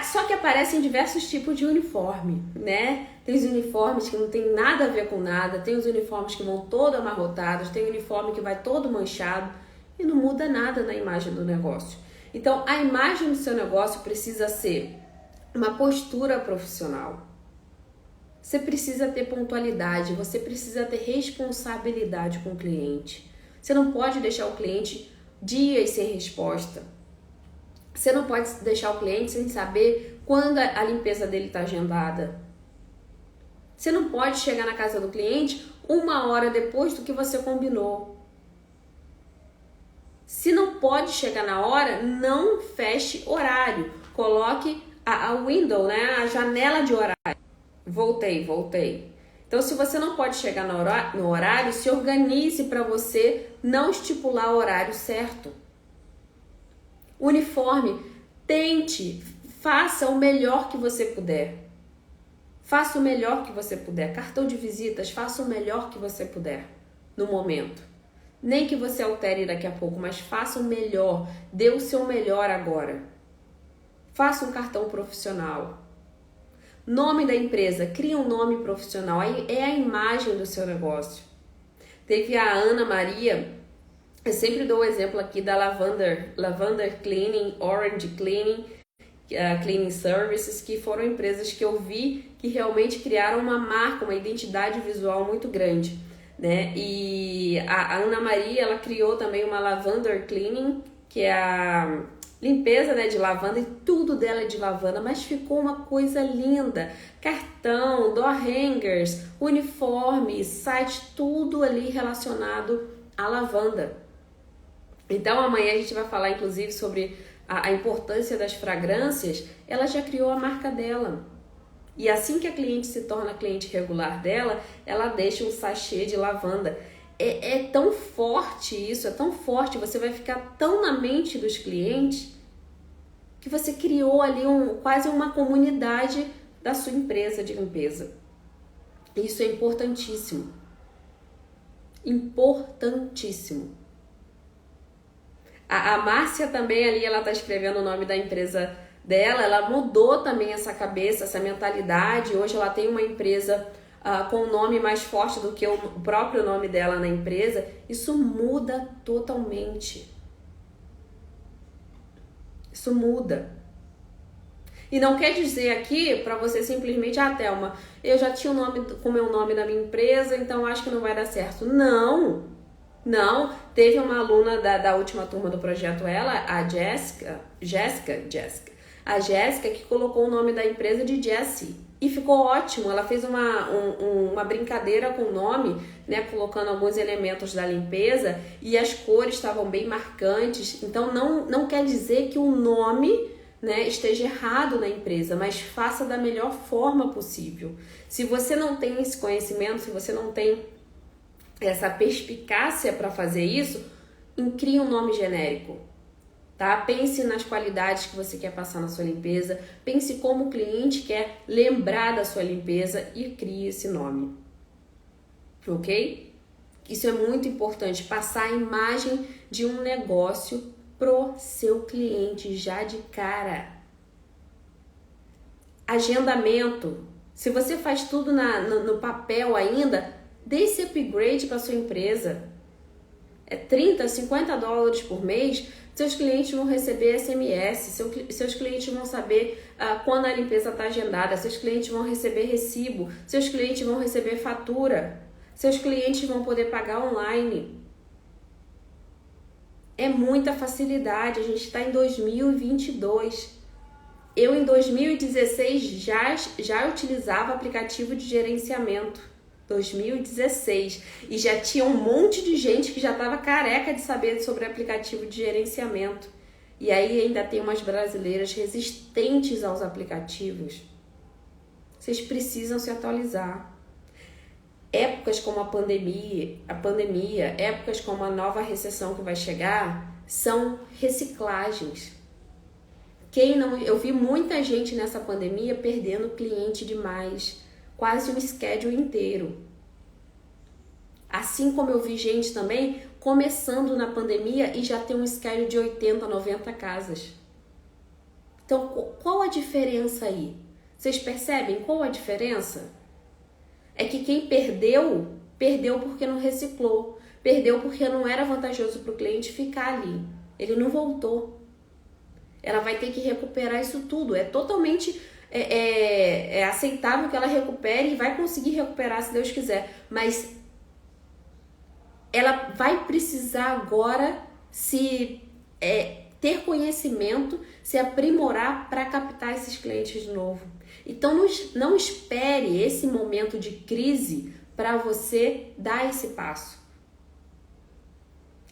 Só que aparecem diversos tipos de uniforme, né? Tem os uniformes que não tem nada a ver com nada, tem os uniformes que vão todo amarrotados, tem o uniforme que vai todo manchado e não muda nada na imagem do negócio. Então, a imagem do seu negócio precisa ser uma postura profissional. Você precisa ter pontualidade, você precisa ter responsabilidade com o cliente. Você não pode deixar o cliente dias sem resposta. Você não pode deixar o cliente sem saber quando a limpeza dele está agendada. Você não pode chegar na casa do cliente 1 hora depois do que você combinou. Se não pode chegar na hora, não feche horário. Coloque a window, né? A janela de horário. Voltei. Então, se você não pode chegar no horário, se organize para você não estipular o horário certo. Uniforme, tente, faça o melhor que você puder. Faça o melhor que você puder. Cartão de visitas, faça o melhor que você puder no momento. Nem que você altere daqui a pouco, mas faça o melhor. Dê o seu melhor agora. Faça um cartão profissional. Nome da empresa, crie um nome profissional. É a imagem do seu negócio. Teve a Ana Maria, eu sempre dou o exemplo aqui da Lavender Cleaning, Orange Cleaning, Cleaning Services, que foram empresas que eu vi que realmente criaram uma marca, uma identidade visual muito grande, né? E a Ana Maria, ela criou também uma Lavender Cleaning, que é a limpeza, né, de lavanda, e tudo dela é de lavanda, mas ficou uma coisa linda. Cartão, door hangers, uniforme, site, tudo ali relacionado à lavanda. Então amanhã a gente vai falar inclusive sobre a importância das fragrâncias. Ela já criou a marca dela. E assim que a cliente se torna cliente regular dela, ela deixa um sachê de lavanda. É tão forte isso, é tão forte, você vai ficar tão na mente dos clientes que você criou ali quase uma comunidade da sua empresa de limpeza. Isso é importantíssimo. Importantíssimo. A Márcia também ali, ela tá escrevendo o nome da empresa dela, ela mudou também essa cabeça, essa mentalidade. Hoje ela tem uma empresa com um nome mais forte do que o próprio nome dela na empresa. Isso muda totalmente. Isso muda. E não quer dizer aqui para você simplesmente, Thelma, eu já tinha o nome com o meu nome na minha empresa, então acho que não vai dar certo. Não, teve uma aluna da última turma do projeto, a Jéssica, que colocou o nome da empresa de Jessie. E ficou ótimo, ela fez uma brincadeira com o nome, né, colocando alguns elementos da limpeza e as cores estavam bem marcantes. Então não quer dizer que o nome, né, esteja errado na empresa, mas faça da melhor forma possível. Se você não tem esse conhecimento, se você não tem essa perspicácia para fazer isso, crie um nome genérico. Tá? Pense nas qualidades que você quer passar na sua limpeza, pense como o cliente quer lembrar da sua limpeza e crie esse nome, ok? Isso é muito importante, passar a imagem de um negócio pro seu cliente já de cara. Agendamento, se você faz tudo no papel ainda, dê esse upgrade para sua empresa. É $30, $50 por mês. Seus clientes vão receber SMS, seus clientes vão saber quando a limpeza está agendada, seus clientes vão receber recibo, seus clientes vão receber fatura, seus clientes vão poder pagar online. É muita facilidade, a gente está em 2022. Eu em 2016 já utilizava aplicativo de gerenciamento. 2016, e já tinha um monte de gente que já estava careca de saber sobre aplicativo de gerenciamento. E aí ainda tem umas brasileiras resistentes aos aplicativos. Vocês precisam se atualizar. Épocas como a pandemia, épocas como a nova recessão que vai chegar, são reciclagens. Eu vi muita gente nessa pandemia perdendo cliente demais. Quase um schedule inteiro. Assim como eu vi gente também começando na pandemia e já tem um schedule de 80, 90 casas. Então, qual a diferença aí? Vocês percebem qual a diferença? É que quem perdeu porque não reciclou. Perdeu porque não era vantajoso para o cliente ficar ali. Ele não voltou. Ela vai ter que recuperar isso tudo. É totalmente... É aceitável que ela recupere e vai conseguir recuperar se Deus quiser, mas ela vai precisar agora ter conhecimento, se aprimorar para captar esses clientes de novo. Então não espere esse momento de crise para você dar esse passo.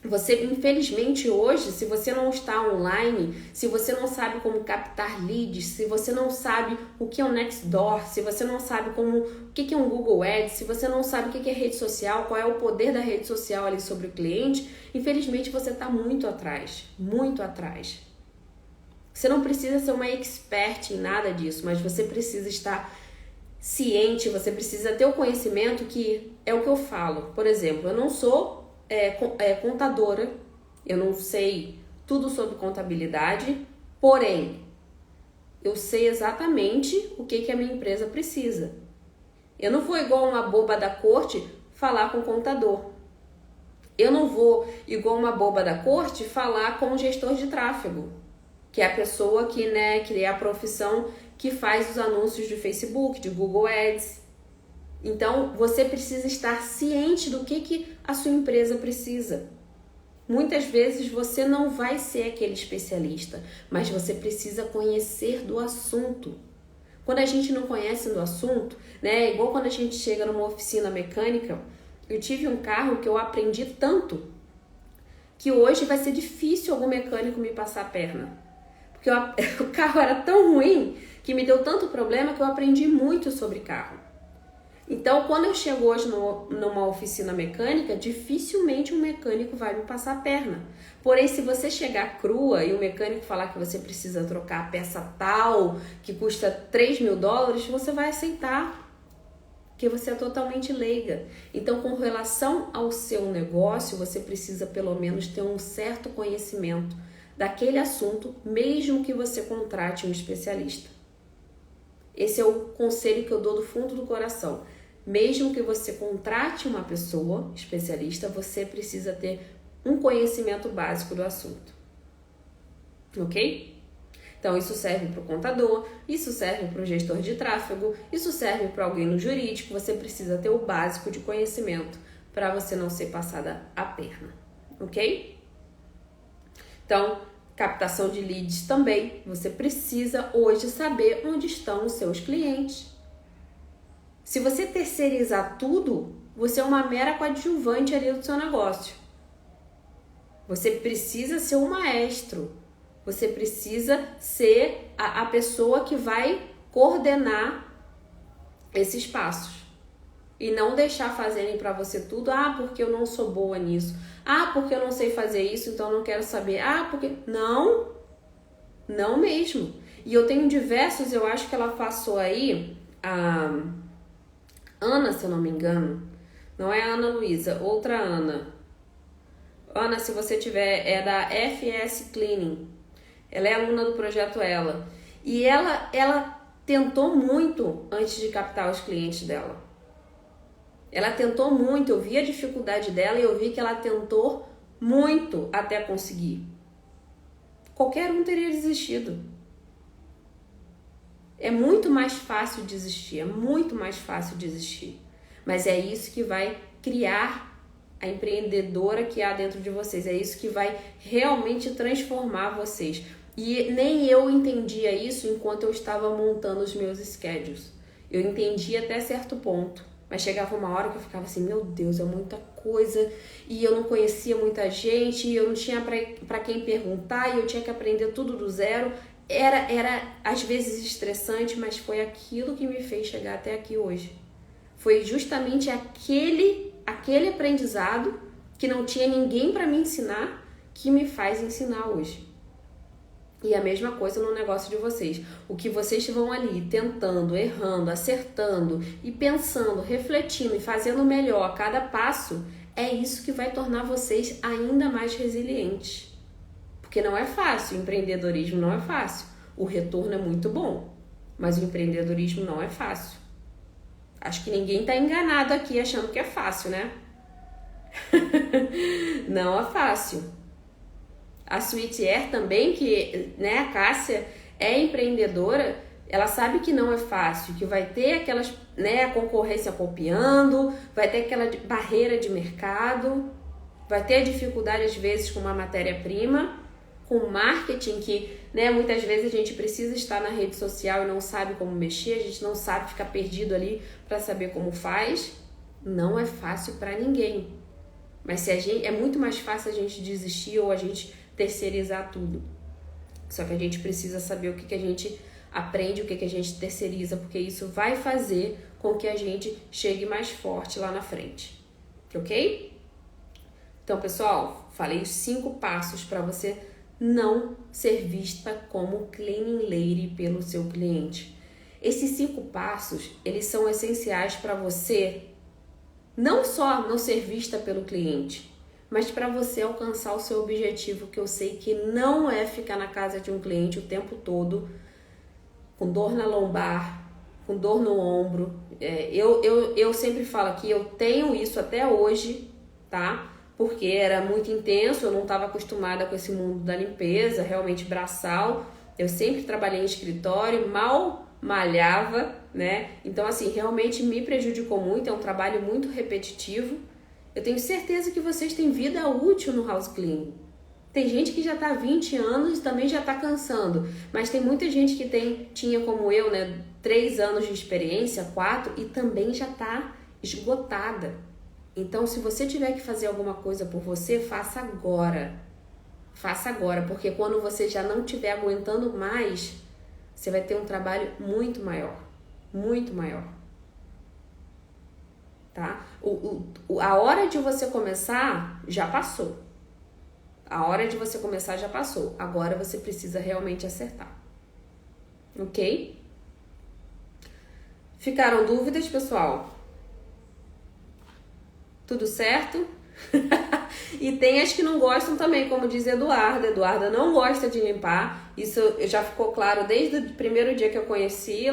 Você, infelizmente, hoje, se você não está online, se você não sabe como captar leads, se você não sabe o que é um Nextdoor, se você não sabe o que é um Google Ads, se você não sabe o que é rede social, qual é o poder da rede social ali sobre o cliente, infelizmente você está muito atrás, muito atrás. Você não precisa ser uma expert em nada disso, mas você precisa estar ciente, você precisa ter o conhecimento que é o que eu falo. Por exemplo, eu não sou contadora, eu não sei tudo sobre contabilidade, porém, eu sei exatamente o que a minha empresa precisa. Eu não vou igual uma boba da corte falar com o contador. Eu não vou igual uma boba da corte falar com o gestor de tráfego, que é a pessoa que é a profissão que faz os anúncios de Facebook, de Google Ads. Então, você precisa estar ciente do que a sua empresa precisa. Muitas vezes você não vai ser aquele especialista, mas você precisa conhecer do assunto. Quando a gente não conhece do assunto, igual quando a gente chega numa oficina mecânica, eu tive um carro que eu aprendi tanto que hoje vai ser difícil algum mecânico me passar a perna. Porque o carro era tão ruim que me deu tanto problema que eu aprendi muito sobre carro. Então, quando eu chego hoje numa oficina mecânica, dificilmente um mecânico vai me passar a perna. Porém, se você chegar crua e o mecânico falar que você precisa trocar a peça tal, que custa $3.000, você vai aceitar, porque você é totalmente leiga. Então, com relação ao seu negócio, você precisa pelo menos ter um certo conhecimento daquele assunto, mesmo que você contrate um especialista. Esse é o conselho que eu dou do fundo do coração. Mesmo que você contrate uma pessoa especialista, você precisa ter um conhecimento básico do assunto. Ok? Então, isso serve para o contador, isso serve para o gestor de tráfego, isso serve para alguém no jurídico. Você precisa ter o básico de conhecimento para você não ser passada a perna. Ok? Então, captação de leads também. Você precisa hoje saber onde estão os seus clientes. Se você terceirizar tudo, você é uma mera coadjuvante ali do seu negócio. Você precisa ser um maestro. Você precisa ser a pessoa que vai coordenar esses passos. E não deixar fazerem para você tudo. Ah, porque eu não sou boa nisso. Ah, porque eu não sei fazer isso, então não quero saber. Ah, porque... Não mesmo. E eu tenho diversos, eu acho que ela passou aí, a Ana, se eu não me engano. Não é a Ana Luísa, outra Ana. Ana, se você tiver, é da FS Cleaning. Ela é aluna do projeto Ela. E ela tentou muito antes de captar os clientes dela. Ela tentou muito, eu vi a dificuldade dela e eu vi que ela tentou muito até conseguir. Qualquer um teria desistido. É muito mais fácil desistir, é muito mais fácil desistir. Mas é isso que vai criar a empreendedora que há dentro de vocês. É isso que vai realmente transformar vocês. E nem eu entendia isso enquanto eu estava montando os meus schedules. Eu entendi até certo ponto. Mas chegava uma hora que eu ficava assim, meu Deus, é muita coisa. E eu não conhecia muita gente, e eu não tinha para quem perguntar, e eu tinha que aprender tudo do zero. Era às vezes estressante, mas foi aquilo que me fez chegar até aqui hoje. Foi justamente aquele aprendizado que não tinha ninguém para me ensinar que me faz ensinar hoje. E a mesma coisa no negócio de vocês. O que vocês vão ali tentando, errando, acertando e pensando, refletindo e fazendo melhor a cada passo, é isso que vai tornar vocês ainda mais resilientes. Porque não é fácil, o empreendedorismo não é fácil. O retorno é muito bom, mas o empreendedorismo não é fácil. Acho que ninguém está enganado aqui achando que é fácil, né? Não é fácil. A Sweet Air também, que, né, a Cássia é empreendedora, ela sabe que não é fácil, que vai ter aquelas, né, a concorrência copiando, vai ter aquela barreira de mercado, vai ter dificuldade às vezes com uma matéria-prima, com marketing, que, né, muitas vezes a gente precisa estar na rede social e não sabe como mexer, a gente não sabe, ficar perdido ali para saber como faz. Não é fácil para ninguém. Mas se é muito mais fácil a gente desistir ou a gente terceirizar tudo. Só que a gente precisa saber o que a gente aprende, o que a gente terceiriza, porque isso vai fazer com que a gente chegue mais forte lá na frente. Ok? Então, pessoal, falei os 5 passos para você não ser vista como cleaning lady pelo seu cliente. Esses 5 passos, eles são essenciais para você não só não ser vista pelo cliente, mas para você alcançar o seu objetivo, que eu sei que não é ficar na casa de um cliente o tempo todo com dor na lombar, com dor no ombro. Eu sempre falo aqui, eu tenho isso até hoje, tá? Porque era muito intenso, eu não estava acostumada com esse mundo da limpeza, realmente braçal. Eu sempre trabalhei em escritório, mal malhava, né? Então, assim, realmente me prejudicou muito, é um trabalho muito repetitivo. Eu tenho certeza que vocês têm vida útil no house cleaning. Tem gente que já está há 20 anos e também já está cansando, mas tem muita gente que tinha como eu, né, 3 anos de experiência, 4, e também já está esgotada. Então, se você tiver que fazer alguma coisa por você, faça agora. faça agora, porque quando você já não estiver aguentando mais, você vai ter um trabalho muito maior, tá? A hora de você começar já passou. A hora de você começar já passou. Agora você precisa realmente acertar. Ok? Ficaram dúvidas, pessoal? Tudo certo? E tem as que não gostam também, como diz Eduarda. Eduarda não gosta de limpar. Isso já ficou claro desde o primeiro dia que eu conheci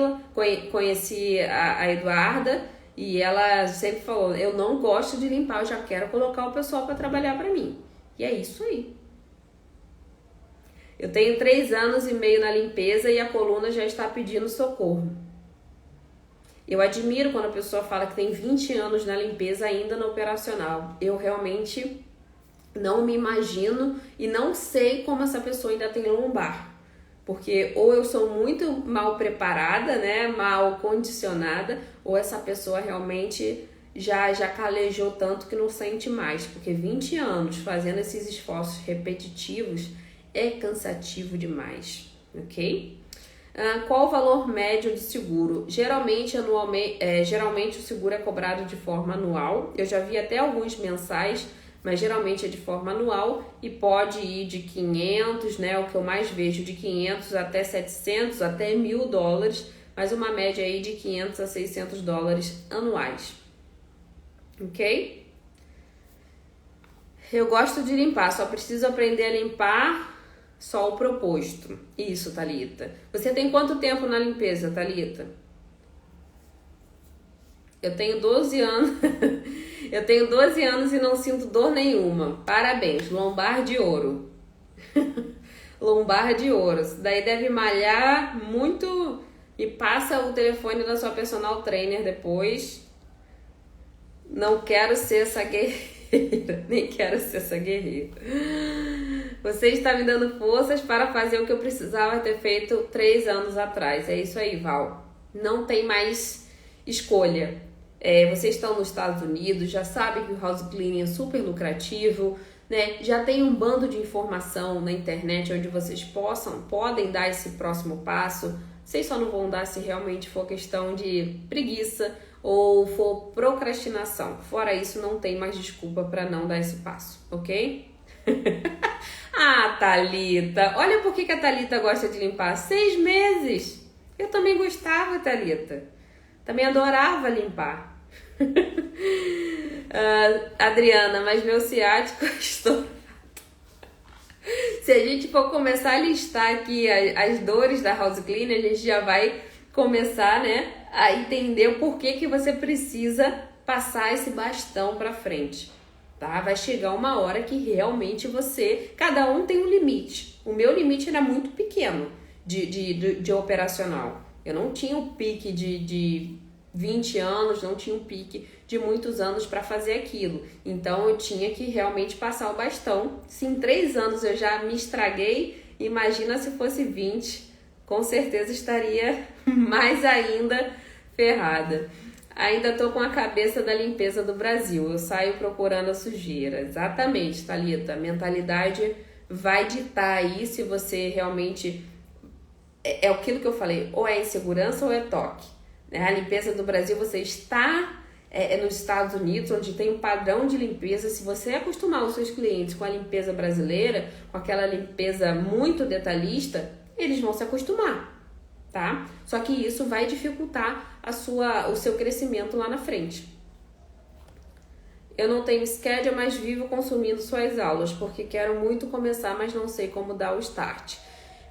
a Eduarda. E ela sempre falou, eu não gosto de limpar, eu já quero colocar o pessoal para trabalhar para mim. E é isso aí. Eu tenho 3 anos e meio na limpeza e a coluna já está pedindo socorro. Eu admiro quando a pessoa fala que tem 20 anos na limpeza ainda no operacional. Eu realmente não me imagino e não sei como essa pessoa ainda tem lombar. Porque ou eu sou muito mal preparada, né, mal condicionada, ou essa pessoa realmente já calejou tanto que não sente mais. Porque 20 anos fazendo esses esforços repetitivos é cansativo demais, ok? Qual o valor médio do seguro? Geralmente o seguro é cobrado de forma anual. Eu já vi até alguns mensais, mas geralmente é de forma anual e pode ir de 500, né? O que eu mais vejo de 500 até 700, até $1.000, mas uma média aí de 500 a 600 dólares anuais, ok? Eu gosto de limpar, só preciso aprender a limpar só o proposto. Isso, Thalita. Você tem quanto tempo na limpeza, Thalita? Eu tenho 12 anos. Eu tenho 12 anos e não sinto dor nenhuma. Parabéns, lombar de ouro. Lombar de ouro. Daí deve malhar muito. Me passa o telefone da sua personal trainer depois. Não quero ser essa guerreira. Nem quero ser essa guerreira. Você está me dando forças para fazer o que eu precisava ter feito 3 anos atrás. É isso aí, Val. Não tem mais escolha. Vocês estão nos Estados Unidos, já sabem que o house cleaning é super lucrativo, né? Já tem um bando de informação na internet onde vocês podem dar esse próximo passo. Vocês só não vão dar se realmente for questão de preguiça ou for procrastinação. Fora isso, não tem mais desculpa para não dar esse passo, ok? Ah, Thalita, olha por que a Thalita gosta de limpar. 6 meses. Eu também gostava, Thalita. Também adorava limpar. Adriana, mas meu ciático estou... Se a gente for começar a listar aqui as dores da house cleaner, a gente já vai começar, né, a entender o porquê que você precisa passar esse bastão para frente. Tá? Vai chegar uma hora que realmente cada um tem um limite. O meu limite era muito pequeno de operacional. Eu não tinha o pique de 20 anos, não tinha um pique de muitos anos para fazer aquilo. Então eu tinha que realmente passar o bastão. Se em 3 anos eu já me estraguei, imagina se fosse 20, com certeza estaria mais ainda ferrada. Ainda tô com a cabeça da limpeza do Brasil, eu saio procurando a sujeira. Exatamente, Thalita, a mentalidade vai ditar aí se você realmente... É aquilo que eu falei, ou é insegurança ou é toque. A limpeza do Brasil, você está nos Estados Unidos, onde tem um padrão de limpeza. Se você acostumar os seus clientes com a limpeza brasileira, com aquela limpeza muito detalhista, eles vão se acostumar. Tá? Só que isso vai dificultar o seu crescimento lá na frente. Eu não tenho schedule, mas vivo consumindo suas aulas, porque quero muito começar, mas não sei como dar o start.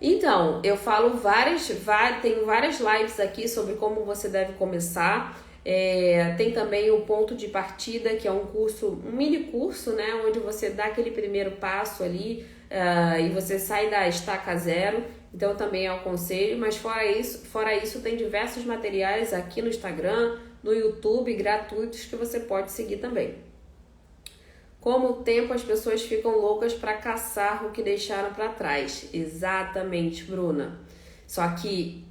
Então, eu falo tenho várias lives aqui sobre como você deve começar. Tem também o ponto de partida, que é um mini curso, né, onde você dá aquele primeiro passo ali e você sai da estaca zero. Então também é um conselho, mas fora isso tem diversos materiais aqui no Instagram, no YouTube, gratuitos, que você pode seguir também. Como o tempo as pessoas ficam loucas para caçar o que deixaram para trás. Exatamente, Bruna. Só que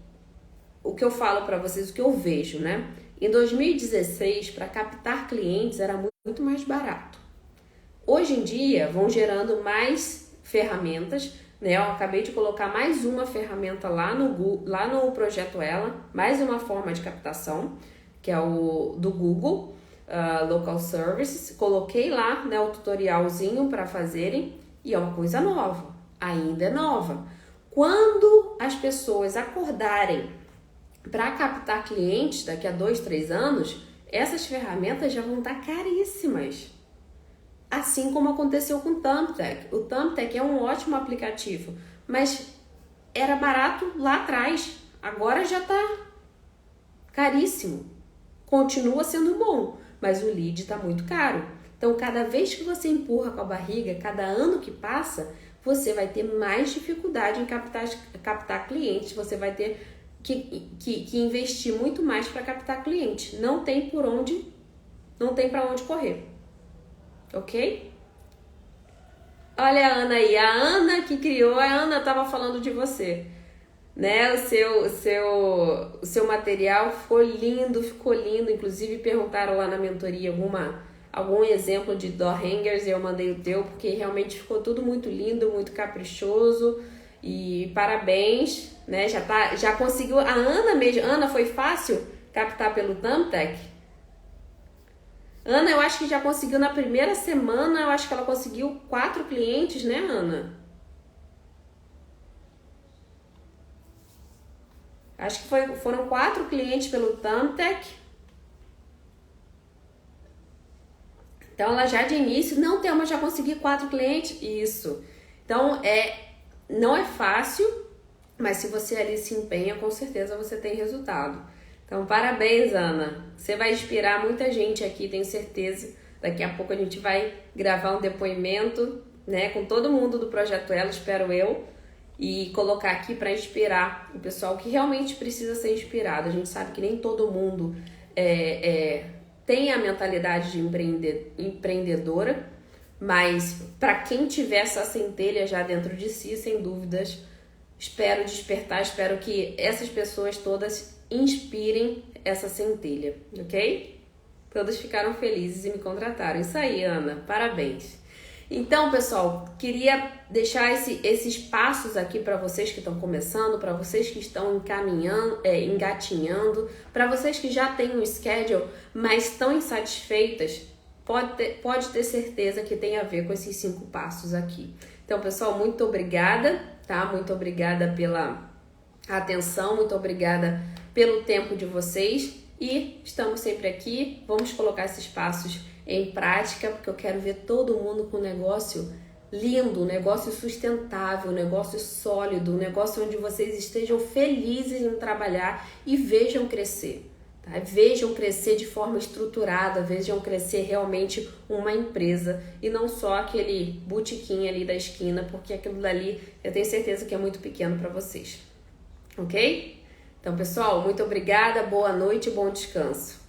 o que eu falo para vocês, o que eu vejo, né? Em 2016, para captar clientes era muito mais barato. Hoje em dia, vão gerando mais ferramentas, né? Eu acabei de colocar mais uma ferramenta lá no Projeto Ela, mais uma forma de captação, que é o do Google, Local Services. Coloquei lá, né, o tutorialzinho para fazerem e é uma coisa nova, ainda é nova. Quando as pessoas acordarem para captar clientes daqui a 2, 3 anos, essas ferramentas já vão estar caríssimas. Assim como aconteceu com o Thumbtack. O Thumbtack é um ótimo aplicativo, mas era barato lá atrás. Agora já está caríssimo. Continua sendo bom, mas o lead está muito caro. Então, cada vez que você empurra com a barriga, cada ano que passa, você vai ter mais dificuldade em captar clientes. Você vai ter que investir muito mais para captar cliente. Não tem para onde correr. Ok? Olha a Ana aí, a Ana que criou, a Ana estava falando de você, né? O seu material ficou lindo, inclusive perguntaram lá na mentoria algum exemplo de door hangers e eu mandei o teu, porque realmente ficou tudo muito lindo, muito caprichoso e parabéns, né? Já conseguiu, a Ana mesmo, Ana, foi fácil captar pelo Thumbtack? Ana, eu acho que já conseguiu na primeira semana, eu acho que ela conseguiu 4 clientes, né, Ana? Acho que foram 4 clientes pelo Thumbtack. Então, ela já de início, não, Thelma, já consegui 4 clientes. Isso. Então, não é fácil, mas se você ali se empenha, com certeza você tem resultado. Então, parabéns, Ana. Você vai inspirar muita gente aqui, tenho certeza. Daqui a pouco a gente vai gravar um depoimento, né, com todo mundo do Projeto Ela, espero eu, e colocar aqui para inspirar o pessoal que realmente precisa ser inspirado. A gente sabe que nem todo mundo tem a mentalidade de empreendedora, mas para quem tiver essa centelha já dentro de si, sem dúvidas, espero despertar, espero que essas pessoas todas inspirem essa centelha, ok? Todos ficaram felizes e me contrataram. Isso aí, Ana, parabéns. Então, pessoal, queria deixar esses passos aqui para vocês que estão começando, para vocês que estão engatinhando, para vocês que já têm um schedule, mas estão insatisfeitas, pode ter certeza que tem a ver com esses 5 passos aqui. Então, pessoal, muito obrigada, tá? Muito obrigada pela atenção, muito obrigada pelo tempo de vocês e estamos sempre aqui. Vamos colocar esses passos em prática, porque eu quero ver todo mundo com um negócio lindo, um negócio sustentável, um negócio sólido, um negócio onde vocês estejam felizes em trabalhar e vejam crescer, tá? Vejam crescer de forma estruturada, vejam crescer realmente uma empresa e não só aquele botiquinho ali da esquina, porque aquilo dali eu tenho certeza que é muito pequeno para vocês, ok? Então, pessoal, muito obrigada, boa noite e bom descanso.